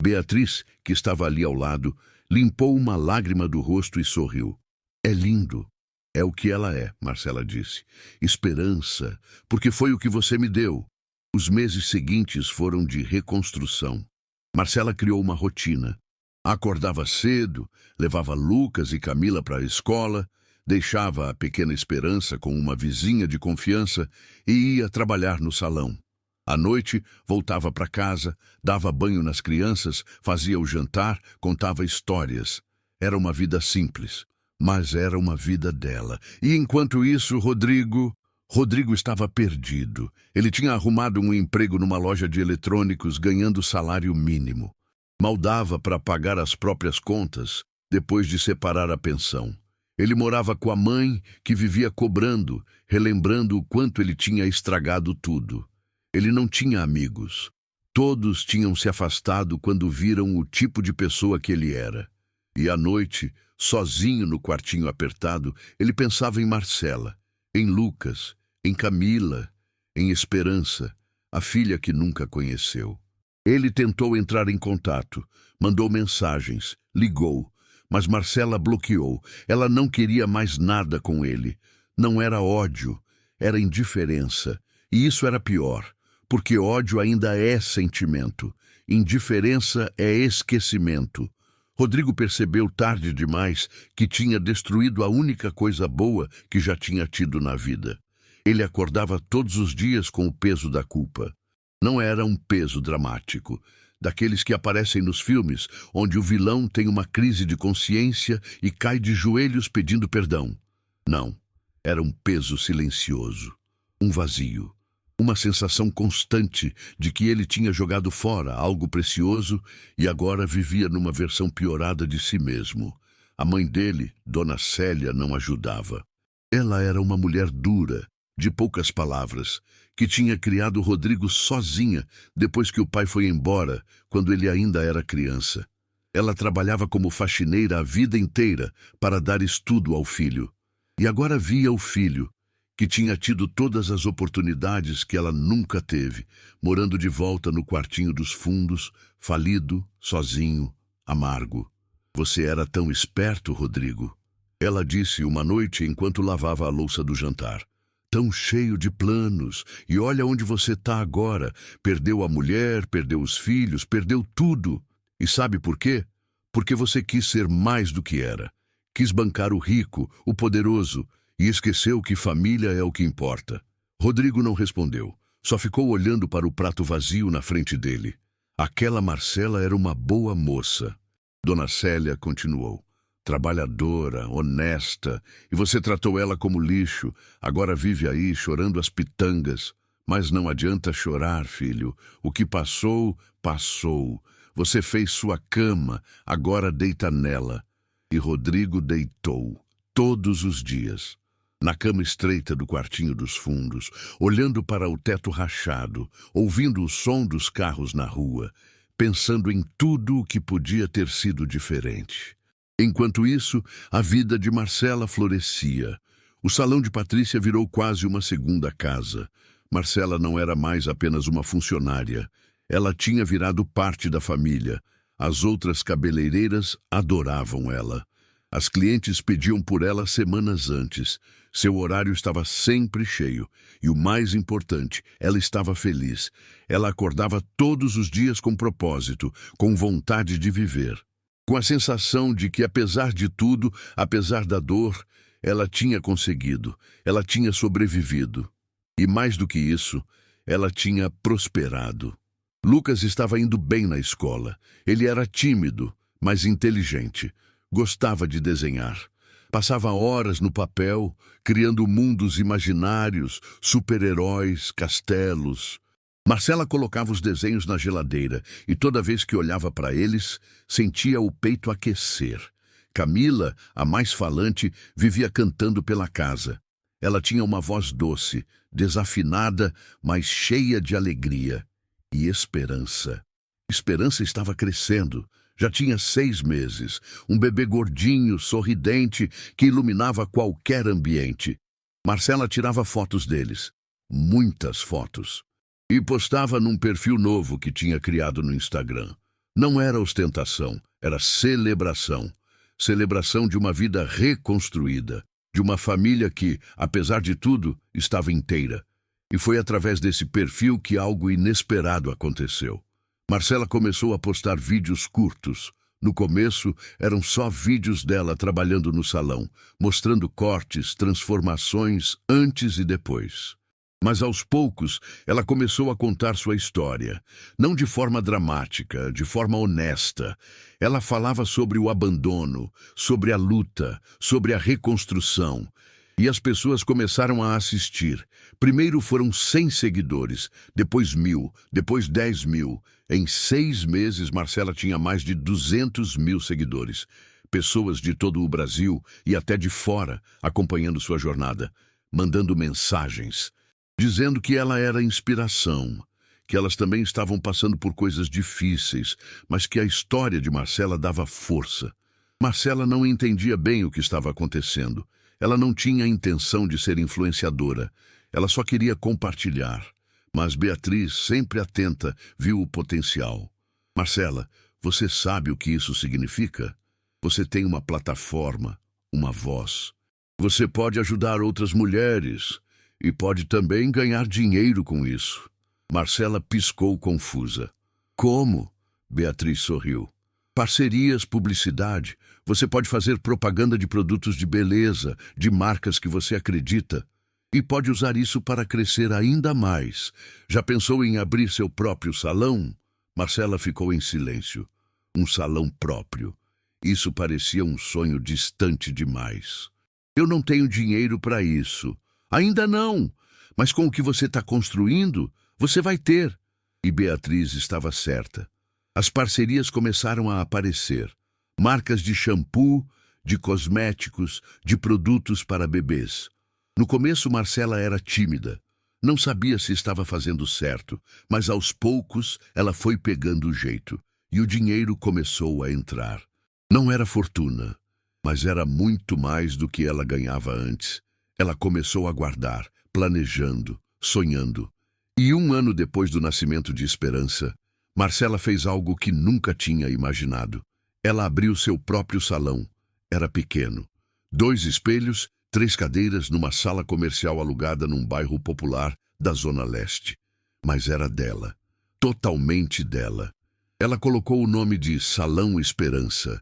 Beatriz, que estava ali ao lado, limpou uma lágrima do rosto e sorriu. É lindo. É o que ela é, Marcela disse. Esperança, porque foi o que você me deu. Os meses seguintes foram de reconstrução. Marcela criou uma rotina. Acordava cedo, levava Lucas e Camila para a escola, deixava a pequena Esperança com uma vizinha de confiança e ia trabalhar no salão. À noite, voltava para casa, dava banho nas crianças, fazia o jantar, contava histórias. Era uma vida simples, mas era uma vida dela. E enquanto isso, Rodrigo estava perdido. Ele tinha arrumado um emprego numa loja de eletrônicos, ganhando salário mínimo. Mal dava para pagar as próprias contas, depois de separar a pensão. Ele morava com a mãe, que vivia cobrando, relembrando o quanto ele tinha estragado tudo. Ele não tinha amigos. Todos tinham se afastado quando viram o tipo de pessoa que ele era. E à noite, sozinho no quartinho apertado, ele pensava em Marcela, em Lucas, em Camila, em Esperança, a filha que nunca conheceu. Ele tentou entrar em contato, mandou mensagens, ligou, mas Marcela bloqueou. Ela não queria mais nada com ele. Não era ódio, era indiferença. E isso era pior, porque ódio ainda é sentimento. Indiferença é esquecimento. Rodrigo percebeu tarde demais que tinha destruído a única coisa boa que já tinha tido na vida. Ele acordava todos os dias com o peso da culpa. Não era um peso dramático, daqueles que aparecem nos filmes, onde o vilão tem uma crise de consciência e cai de joelhos pedindo perdão. Não, era um peso silencioso, um vazio, uma sensação constante de que ele tinha jogado fora algo precioso e agora vivia numa versão piorada de si mesmo. A mãe dele, Dona Célia, não ajudava. Ela era uma mulher dura, de poucas palavras, que tinha criado Rodrigo sozinha depois que o pai foi embora, quando ele ainda era criança. Ela trabalhava como faxineira a vida inteira para dar estudo ao filho. E agora via o filho, que tinha tido todas as oportunidades que ela nunca teve, morando de volta no quartinho dos fundos, falido, sozinho, amargo. Você era tão esperto, Rodrigo. Ela disse uma noite enquanto lavava a louça do jantar. Tão cheio de planos, e olha onde você está agora. Perdeu a mulher, perdeu os filhos, perdeu tudo. E sabe por quê? Porque você quis ser mais do que era. Quis bancar o rico, o poderoso, e esqueceu que família é o que importa. Rodrigo não respondeu, só ficou olhando para o prato vazio na frente dele. Aquela Marcela era uma boa moça. Dona Célia continuou. Trabalhadora, honesta, e você tratou ela como lixo. Agora vive aí chorando as pitangas. Mas não adianta chorar, filho. O que passou, passou. Você fez sua cama, agora deita nela. E Rodrigo deitou, todos os dias, na cama estreita do quartinho dos fundos, olhando para o teto rachado, ouvindo o som dos carros na rua, pensando em tudo o que podia ter sido diferente. Enquanto isso, a vida de Marcela florescia. O salão de Patrícia virou quase uma segunda casa. Marcela não era mais apenas uma funcionária. Ela tinha virado parte da família. As outras cabeleireiras adoravam ela. As clientes pediam por ela semanas antes. Seu horário estava sempre cheio. E o mais importante, ela estava feliz. Ela acordava todos os dias com propósito, com vontade de viver. Com a sensação de que, apesar de tudo, apesar da dor, ela tinha conseguido, ela tinha sobrevivido. E mais do que isso, ela tinha prosperado. Lucas estava indo bem na escola. Ele era tímido, mas inteligente. Gostava de desenhar. Passava horas no papel, criando mundos imaginários, super-heróis, castelos. Marcela colocava os desenhos na geladeira e toda vez que olhava para eles, sentia o peito aquecer. Camila, a mais falante, vivia cantando pela casa. Ela tinha uma voz doce, desafinada, mas cheia de alegria. E esperança. Esperança estava crescendo. Já tinha 6 meses. Um bebê gordinho, sorridente, que iluminava qualquer ambiente. Marcela tirava fotos deles. Muitas fotos. E postava num perfil novo que tinha criado no Instagram. Não era ostentação, era celebração. Celebração de uma vida reconstruída. De uma família que, apesar de tudo, estava inteira. E foi através desse perfil que algo inesperado aconteceu. Marcela começou a postar vídeos curtos. No começo, eram só vídeos dela trabalhando no salão, mostrando cortes, transformações antes e depois. Mas aos poucos, ela começou a contar sua história. Não de forma dramática, de forma honesta. Ela falava sobre o abandono, sobre a luta, sobre a reconstrução. E as pessoas começaram a assistir. Primeiro foram 100 seguidores, depois 1.000, depois 10.000. Em 6 meses, Marcela tinha mais de 200.000 seguidores. Pessoas de todo o Brasil e até de fora acompanhando sua jornada, mandando mensagens, dizendo que ela era inspiração, que elas também estavam passando por coisas difíceis, mas que a história de Marcela dava força. Marcela não entendia bem o que estava acontecendo. Ela não tinha a intenção de ser influenciadora. Ela só queria compartilhar. Mas Beatriz, sempre atenta, viu o potencial. Marcela, você sabe o que isso significa? Você tem uma plataforma, uma voz. Você pode ajudar outras mulheres e pode também ganhar dinheiro com isso. Marcela piscou confusa. Como? Beatriz sorriu. Parcerias, publicidade. Você pode fazer propaganda de produtos de beleza, de marcas que você acredita. E pode usar isso para crescer ainda mais. Já pensou em abrir seu próprio salão? Marcela ficou em silêncio. Um salão próprio. Isso parecia um sonho distante demais. Eu não tenho dinheiro para isso. Ainda não. Mas com o que você está construindo, você vai ter. E Beatriz estava certa. As parcerias começaram a aparecer. Marcas de shampoo, de cosméticos, de produtos para bebês. No começo, Marcela era tímida. Não sabia se estava fazendo certo, mas aos poucos ela foi pegando o jeito. E o dinheiro começou a entrar. Não era fortuna, mas era muito mais do que ela ganhava antes. Ela começou a guardar, planejando, sonhando. E 1 ano depois do nascimento de Esperança, Marcela fez algo que nunca tinha imaginado. Ela abriu seu próprio salão. Era pequeno. 2 espelhos, 3 cadeiras numa sala comercial alugada num bairro popular da Zona Leste. Mas era dela. Totalmente dela. Ela colocou o nome de Salão Esperança,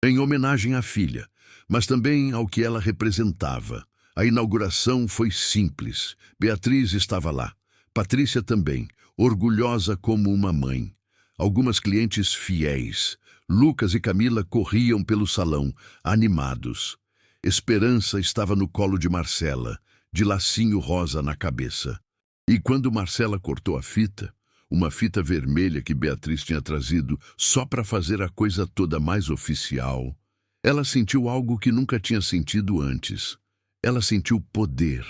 em homenagem à filha, mas também ao que ela representava. A inauguração foi simples. Beatriz estava lá. Patrícia também, orgulhosa como uma mãe. algumas clientes fiéis. Lucas e Camila corriam pelo salão, animados. Esperança estava no colo de Marcela, de lacinho rosa na cabeça. E quando Marcela cortou a fita, uma fita vermelha que Beatriz tinha trazido só para fazer a coisa toda mais oficial, ela sentiu algo que nunca tinha sentido antes. Ela sentiu poder.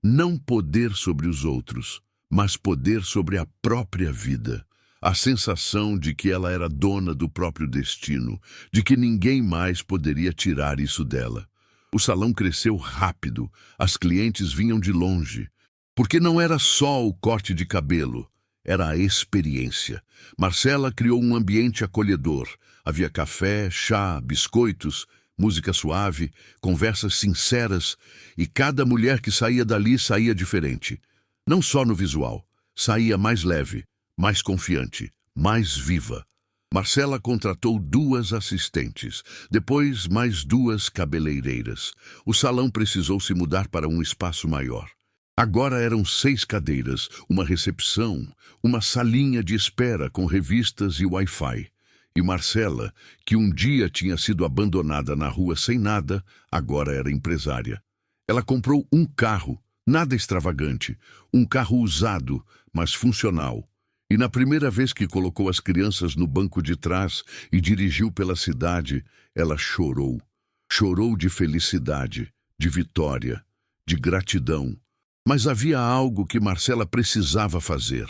Não poder sobre os outros, mas poder sobre a própria vida. A sensação de que ela era dona do próprio destino, de que ninguém mais poderia tirar isso dela. O salão cresceu rápido, as clientes vinham de longe. Porque não era só o corte de cabelo, era a experiência. Marcela criou um ambiente acolhedor. Havia café, chá, biscoitos, música suave, conversas sinceras, e cada mulher que saía dali saía diferente. Não só no visual, saía mais leve, mais confiante, mais viva. Marcela contratou 2 assistentes, depois mais 2 cabeleireiras. O salão precisou se mudar para um espaço maior. Agora eram 6 cadeiras, uma recepção, uma salinha de espera com revistas e Wi-Fi. E Marcela, que um dia tinha sido abandonada na rua sem nada, agora era empresária. Ela comprou um carro, nada extravagante, um carro usado, mas funcional. E na primeira vez que colocou as crianças no banco de trás e dirigiu pela cidade, ela chorou. Chorou de felicidade, de vitória, de gratidão. Mas havia algo que Marcela precisava fazer,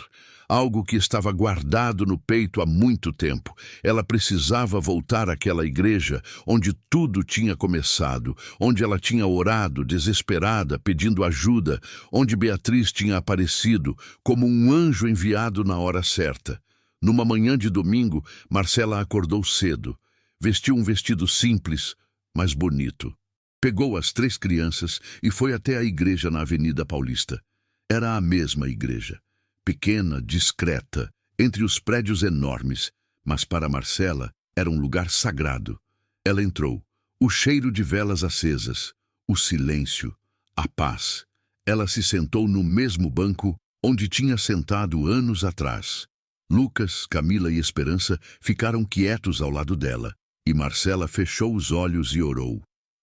algo que estava guardado no peito há muito tempo. Ela precisava voltar àquela igreja onde tudo tinha começado, onde ela tinha orado, desesperada, pedindo ajuda, onde Beatriz tinha aparecido como um anjo enviado na hora certa. Numa manhã de domingo, Marcela acordou cedo. Vestiu um vestido simples, mas bonito. Pegou as 3 crianças e foi até a igreja na Avenida Paulista. Era a mesma igreja. Pequena, discreta, entre os prédios enormes, mas para Marcela era um lugar sagrado. Ela entrou. O cheiro de velas acesas, o silêncio, a paz. Ela se sentou no mesmo banco onde tinha sentado anos atrás. Lucas, Camila e Esperança ficaram quietos ao lado dela, e Marcela fechou os olhos e orou.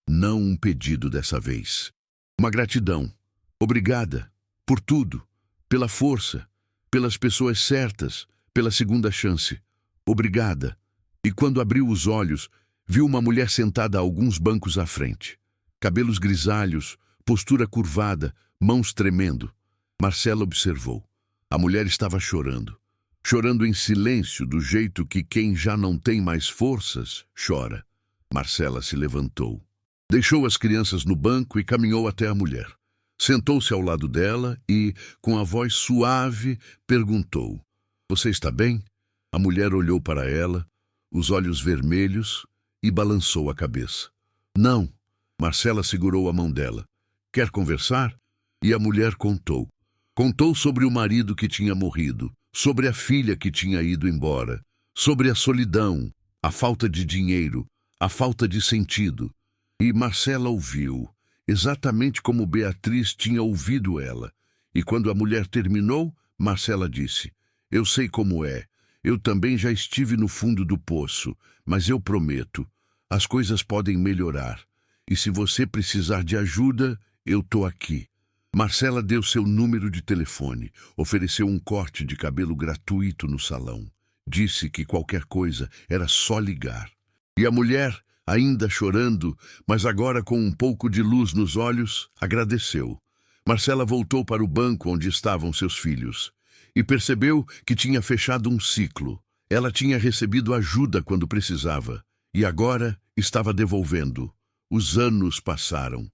Não um pedido dessa vez. Uma gratidão. Obrigada por tudo, pela força, pelas pessoas certas, pela segunda chance. Obrigada. E quando abriu os olhos, viu uma mulher sentada a alguns bancos à frente. Cabelos grisalhos, postura curvada, mãos tremendo. Marcela observou. A mulher estava chorando. Chorando em silêncio, do jeito que quem já não tem mais forças chora. Marcela se levantou. Deixou as crianças no banco e caminhou até a mulher. Sentou-se ao lado dela e, com a voz suave, perguntou: "Você está bem?" A mulher olhou para ela, os olhos vermelhos, e balançou a cabeça. "Não." Marcela segurou a mão dela. "Quer conversar?" E a mulher contou. Contou sobre o marido que tinha morrido, sobre a filha que tinha ido embora, sobre a solidão, a falta de dinheiro, a falta de sentido. E Marcela ouviu, exatamente como Beatriz tinha ouvido ela. E quando a mulher terminou, Marcela disse: "Eu sei como é. Eu também já estive no fundo do poço, mas eu prometo, as coisas podem melhorar. E se você precisar de ajuda, eu tô aqui." Marcela deu seu número de telefone, ofereceu um corte de cabelo gratuito no salão. Disse que qualquer coisa era só ligar. E a mulher, ainda chorando, mas agora com um pouco de luz nos olhos, agradeceu. Marcela voltou para o banco onde estavam seus filhos e percebeu que tinha fechado um ciclo. Ela tinha recebido ajuda quando precisava e agora estava devolvendo. Os anos passaram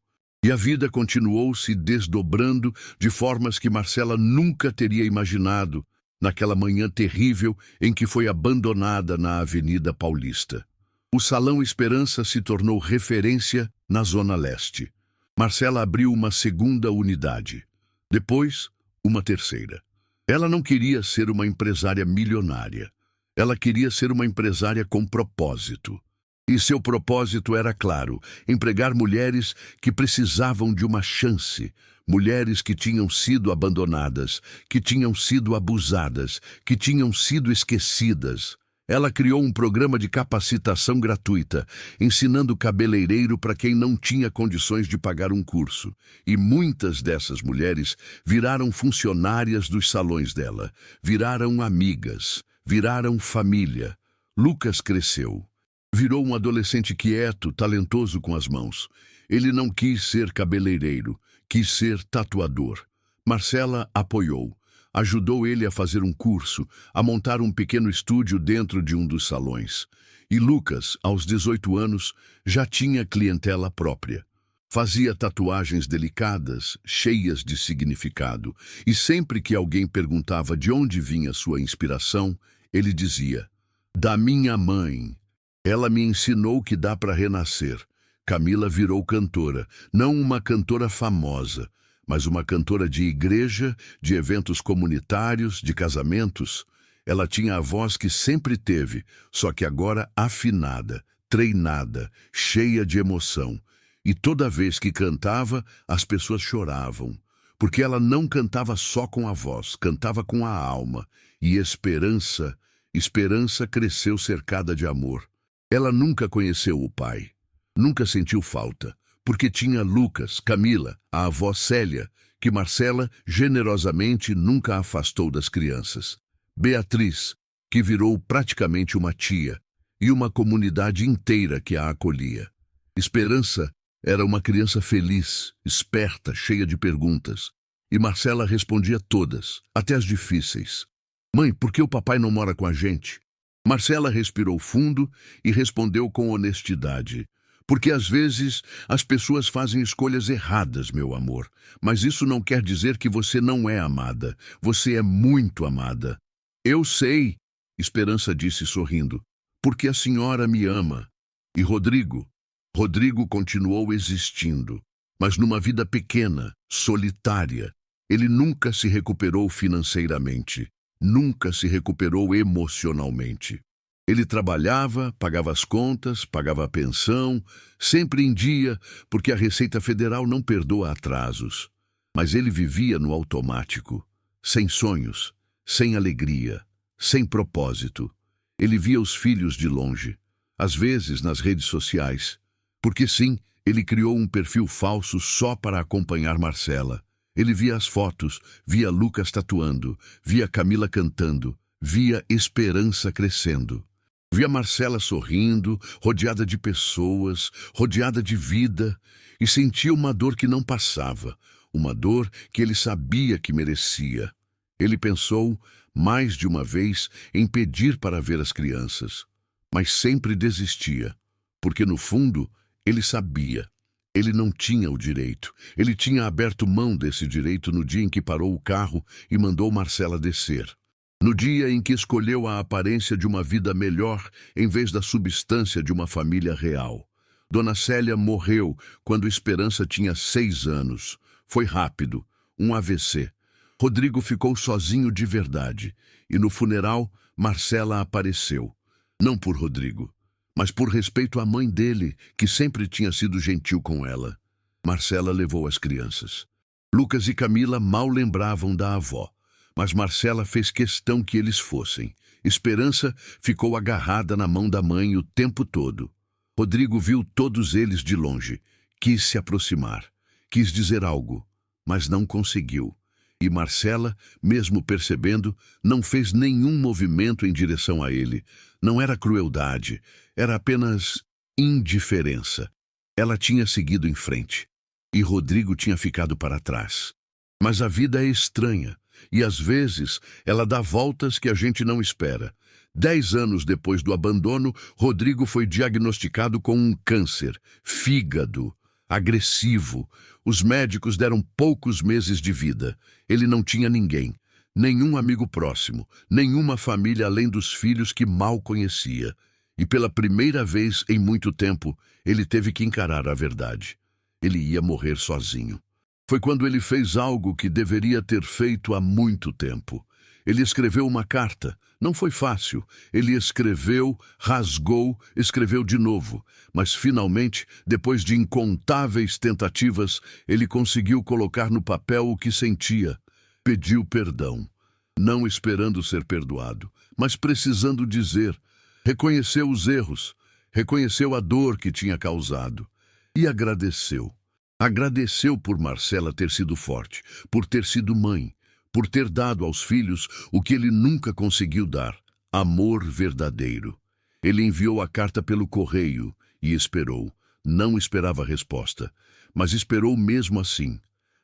e a vida continuou se desdobrando de formas que Marcela nunca teria imaginado naquela manhã terrível em que foi abandonada na Avenida Paulista. O Salão Esperança se tornou referência na Zona Leste. Marcela abriu uma segunda unidade. Depois, uma terceira. Ela não queria ser uma empresária milionária. Ela queria ser uma empresária com propósito. E seu propósito era claro: empregar mulheres que precisavam de uma chance, Mulheres que tinham sido abandonadas, que tinham sido abusadas, que tinham sido esquecidas. Ela criou um programa de capacitação gratuita, ensinando cabeleireiro para quem não tinha condições de pagar um curso. E muitas dessas mulheres viraram funcionárias dos salões dela, viraram amigas, viraram família. Lucas cresceu. Virou um adolescente quieto, talentoso com as mãos. Ele não quis ser cabeleireiro, quis ser tatuador. Marcela apoiou. Ajudou ele a fazer um curso, a montar um pequeno estúdio dentro de um dos salões. E Lucas, aos 18 anos, já tinha clientela própria. Fazia tatuagens delicadas, cheias de significado, e sempre que alguém perguntava de onde vinha sua inspiração, ele dizia: "Da minha mãe. Ela me ensinou que dá para renascer." Camila virou cantora, não uma cantora famosa, mas uma cantora de igreja, de eventos comunitários, de casamentos. Ela tinha a voz que sempre teve, só que agora afinada, treinada, cheia de emoção. E toda vez que cantava, as pessoas choravam, porque ela não cantava só com a voz, cantava com a alma. E Esperança cresceu cercada de amor. Ela nunca conheceu o pai, nunca sentiu falta, porque tinha Lucas, Camila, a avó Célia, que Marcela generosamente nunca afastou das crianças. Beatriz, que virou praticamente uma tia, e uma comunidade inteira que a acolhia. Esperança era uma criança feliz, esperta, cheia de perguntas. E Marcela respondia todas, até as difíceis. "Mãe, por que o papai não mora com a gente?" Marcela respirou fundo e respondeu com honestidade: "Porque às vezes as pessoas fazem escolhas erradas, meu amor. Mas isso não quer dizer que você não é amada. Você é muito amada." "Eu sei", Esperança disse sorrindo, "porque a senhora me ama." E Rodrigo continuou existindo, mas numa vida pequena, solitária. Ele nunca se recuperou financeiramente, nunca se recuperou emocionalmente. Ele trabalhava, pagava as contas, pagava a pensão, sempre em dia, porque a Receita Federal não perdoa atrasos. Mas ele vivia no automático, sem sonhos, sem alegria, sem propósito. Ele via os filhos de longe, às vezes nas redes sociais. Porque sim, ele criou um perfil falso só para acompanhar Marcela. Ele via as fotos, via Lucas tatuando, via Camila cantando, via Esperança crescendo. Via Marcela sorrindo, rodeada de pessoas, rodeada de vida, e sentia uma dor que não passava, uma dor que ele sabia que merecia. Ele pensou, mais de uma vez, em pedir para ver as crianças, mas sempre desistia, porque no fundo ele sabia. Ele não tinha o direito. Ele tinha aberto mão desse direito no dia em que parou o carro e mandou Marcela descer. No dia em que escolheu a aparência de uma vida melhor em vez da substância de uma família real. Dona Célia morreu quando Esperança tinha 6 anos. Foi rápido, um AVC. Rodrigo ficou sozinho de verdade. E no funeral, Marcela apareceu. Não por Rodrigo, mas por respeito à mãe dele, que sempre tinha sido gentil com ela. Marcela levou as crianças. Lucas e Camila mal lembravam da avó, mas Marcela fez questão que eles fossem. Esperança ficou agarrada na mão da mãe o tempo todo. Rodrigo viu todos eles de longe, quis se aproximar, quis dizer algo, mas não conseguiu. E Marcela, mesmo percebendo, não fez nenhum movimento em direção a ele. Não era crueldade, era apenas indiferença. Ela tinha seguido em frente, e Rodrigo tinha ficado para trás. Mas a vida é estranha, e às vezes ela dá voltas que a gente não espera. 10 anos depois do abandono, Rodrigo foi diagnosticado com um câncer, fígado, agressivo. Os médicos deram poucos meses de vida. Ele não tinha ninguém, nenhum amigo próximo, nenhuma família além dos filhos que mal conhecia. E pela primeira vez em muito tempo, ele teve que encarar a verdade. Ele ia morrer sozinho. Foi quando ele fez algo que deveria ter feito há muito tempo. Ele escreveu uma carta. Não foi fácil. Ele escreveu, rasgou, escreveu de novo. Mas, finalmente, depois de incontáveis tentativas, ele conseguiu colocar no papel o que sentia. Pediu perdão. Não esperando ser perdoado, mas precisando dizer. Reconheceu os erros. Reconheceu a dor que tinha causado. E agradeceu. Agradeceu por Marcela ter sido forte, por ter sido mãe, por ter dado aos filhos o que ele nunca conseguiu dar, amor verdadeiro. Ele enviou a carta pelo correio e esperou. Não esperava resposta, mas esperou mesmo assim.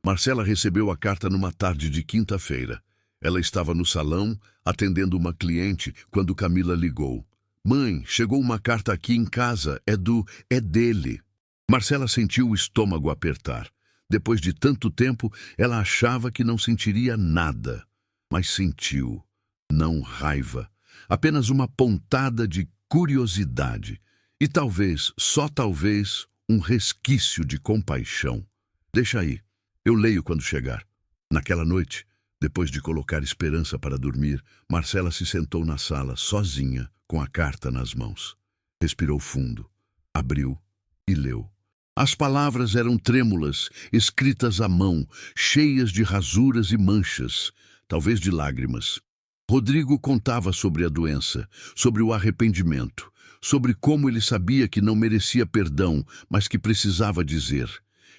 Marcela recebeu a carta numa tarde de quinta-feira. Ela estava no salão, atendendo uma cliente, quando Camila ligou. Mãe, chegou uma carta aqui em casa, é dele. Marcela sentiu o estômago apertar. Depois de tanto tempo, ela achava que não sentiria nada. Mas sentiu, não raiva, apenas uma pontada de curiosidade. E talvez, só talvez, um resquício de compaixão. Deixa aí, eu leio quando chegar. Naquela noite, depois de colocar esperança para dormir, Marcela se sentou na sala, sozinha, com a carta nas mãos. Respirou fundo, abriu e leu. As palavras eram trêmulas, escritas à mão, cheias de rasuras e manchas, talvez de lágrimas. Rodrigo contava sobre a doença, sobre o arrependimento, sobre como ele sabia que não merecia perdão, mas que precisava dizer,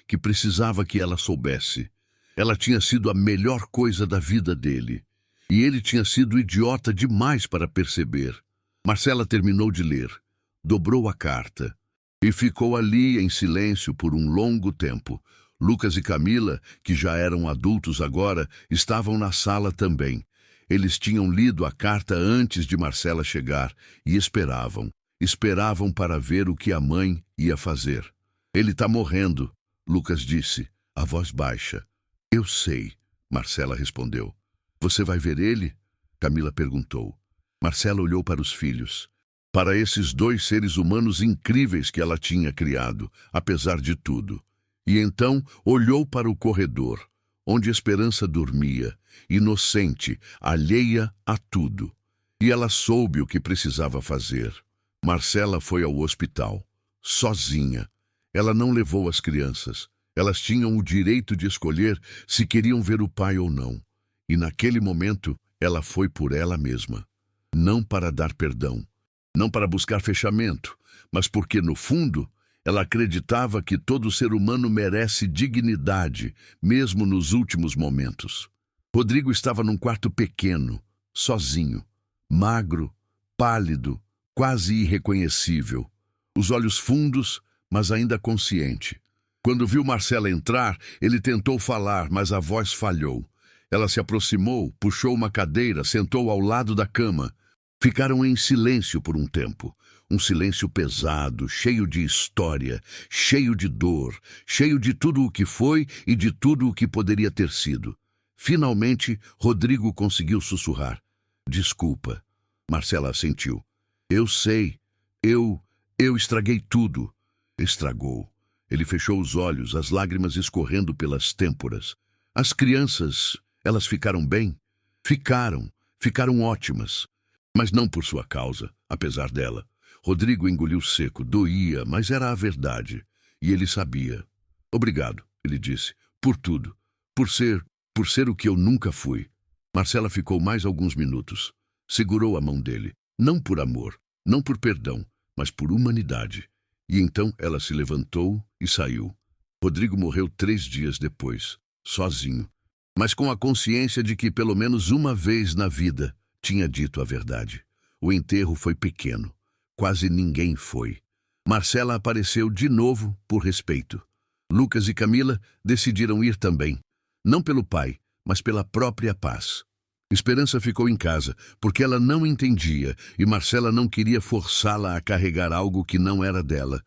que precisava que ela soubesse. Ela tinha sido a melhor coisa da vida dele, e ele tinha sido idiota demais para perceber. Marcela terminou de ler, dobrou a carta, e ficou ali em silêncio por um longo tempo. Lucas e Camila, que já eram adultos agora, estavam na sala também. Eles tinham lido a carta antes de Marcela chegar e esperavam. Esperavam para ver o que a mãe ia fazer. Ele está morrendo, Lucas disse, a voz baixa. Eu sei, Marcela respondeu. Você vai ver ele? Camila perguntou. Marcela olhou para os filhos. Para esses dois seres humanos incríveis que ela tinha criado, apesar de tudo. E então olhou para o corredor, onde Esperança dormia, inocente, alheia a tudo. E ela soube o que precisava fazer. Marcela foi ao hospital, sozinha. Ela não levou as crianças. Elas tinham o direito de escolher se queriam ver o pai ou não. E naquele momento, ela foi por ela mesma. Não para dar perdão. Não para buscar fechamento, mas porque, no fundo, ela acreditava que todo ser humano merece dignidade, mesmo nos últimos momentos. Rodrigo estava num quarto pequeno, sozinho, magro, pálido, quase irreconhecível. Os olhos fundos, mas ainda consciente. Quando viu Marcela entrar, ele tentou falar, mas a voz falhou. Ela se aproximou, puxou uma cadeira, sentou ao lado da cama. Ficaram em silêncio por um tempo. Um silêncio pesado, cheio de história, cheio de dor, cheio de tudo o que foi e de tudo o que poderia ter sido. Finalmente, Rodrigo conseguiu sussurrar. Desculpa. Marcela assentiu. Eu sei. Eu estraguei tudo. Estragou. Ele fechou os olhos, as lágrimas escorrendo pelas têmporas. As crianças, elas ficaram bem? Ficaram ótimas. Mas não por sua causa, apesar dela. Rodrigo engoliu seco, doía, mas era a verdade. E ele sabia. Obrigado, ele disse, por tudo. Por ser o que eu nunca fui. Marcela ficou mais alguns minutos. Segurou a mão dele. Não por amor, não por perdão, mas por humanidade. E então ela se levantou e saiu. Rodrigo morreu 3 dias depois, sozinho. Mas com a consciência de que pelo menos uma vez na vida tinha dito a verdade. O enterro foi pequeno. Quase ninguém foi. Marcela apareceu de novo por respeito. Lucas e Camila decidiram ir também. Não pelo pai, mas pela própria paz. Esperança ficou em casa, porque ela não entendia e Marcela não queria forçá-la a carregar algo que não era dela.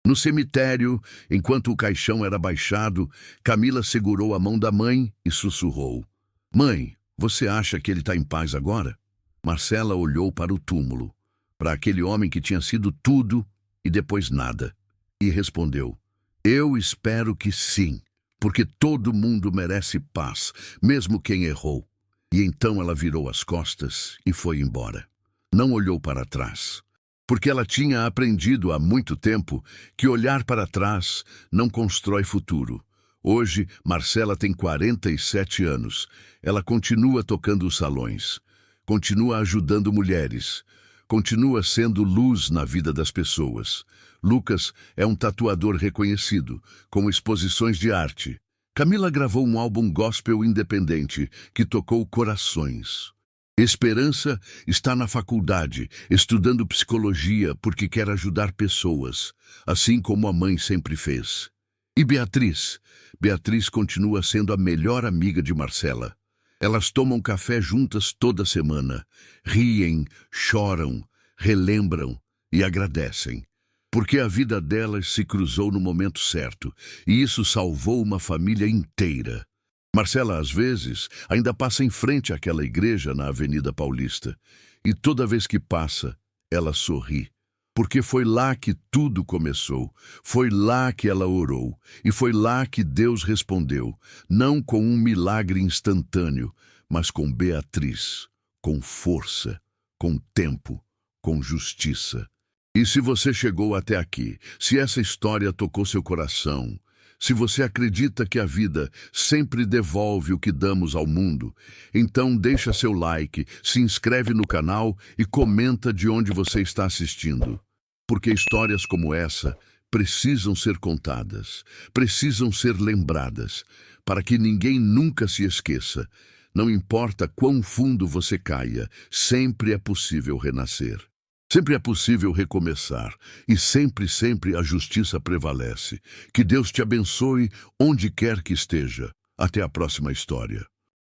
No cemitério, enquanto o caixão era baixado, Camila segurou a mão da mãe e sussurrou. Mãe, você acha que ele está em paz agora? Marcela olhou para o túmulo, para aquele homem que tinha sido tudo e depois nada, e respondeu, eu espero que sim, porque todo mundo merece paz, mesmo quem errou. E então ela virou as costas e foi embora. Não olhou para trás, porque ela tinha aprendido há muito tempo que olhar para trás não constrói futuro. Hoje, Marcela tem 47 anos. Ela continua tocando os salões, continua ajudando mulheres, continua sendo luz na vida das pessoas. Lucas é um tatuador reconhecido, com exposições de arte. Camila gravou um álbum gospel independente que tocou corações. Esperança está na faculdade, estudando psicologia porque quer ajudar pessoas, assim como a mãe sempre fez. E Beatriz? Beatriz continua sendo a melhor amiga de Marcela. Elas tomam café juntas toda semana, riem, choram, relembram e agradecem. Porque a vida delas se cruzou no momento certo, e isso salvou uma família inteira. Marcela, às vezes, ainda passa em frente àquela igreja na Avenida Paulista, e toda vez que passa, ela sorri. Porque foi lá que tudo começou, foi lá que ela orou, e foi lá que Deus respondeu, não com um milagre instantâneo, mas com Beatriz, com força, com tempo, com justiça. E se você chegou até aqui, se essa história tocou seu coração, se você acredita que a vida sempre devolve o que damos ao mundo, então deixa seu like, se inscreve no canal e comenta de onde você está assistindo. Porque histórias como essa precisam ser contadas, precisam ser lembradas, para que ninguém nunca se esqueça. Não importa quão fundo você caia, sempre é possível renascer. Sempre é possível recomeçar e sempre, sempre a justiça prevalece. Que Deus te abençoe onde quer que esteja. Até a próxima história.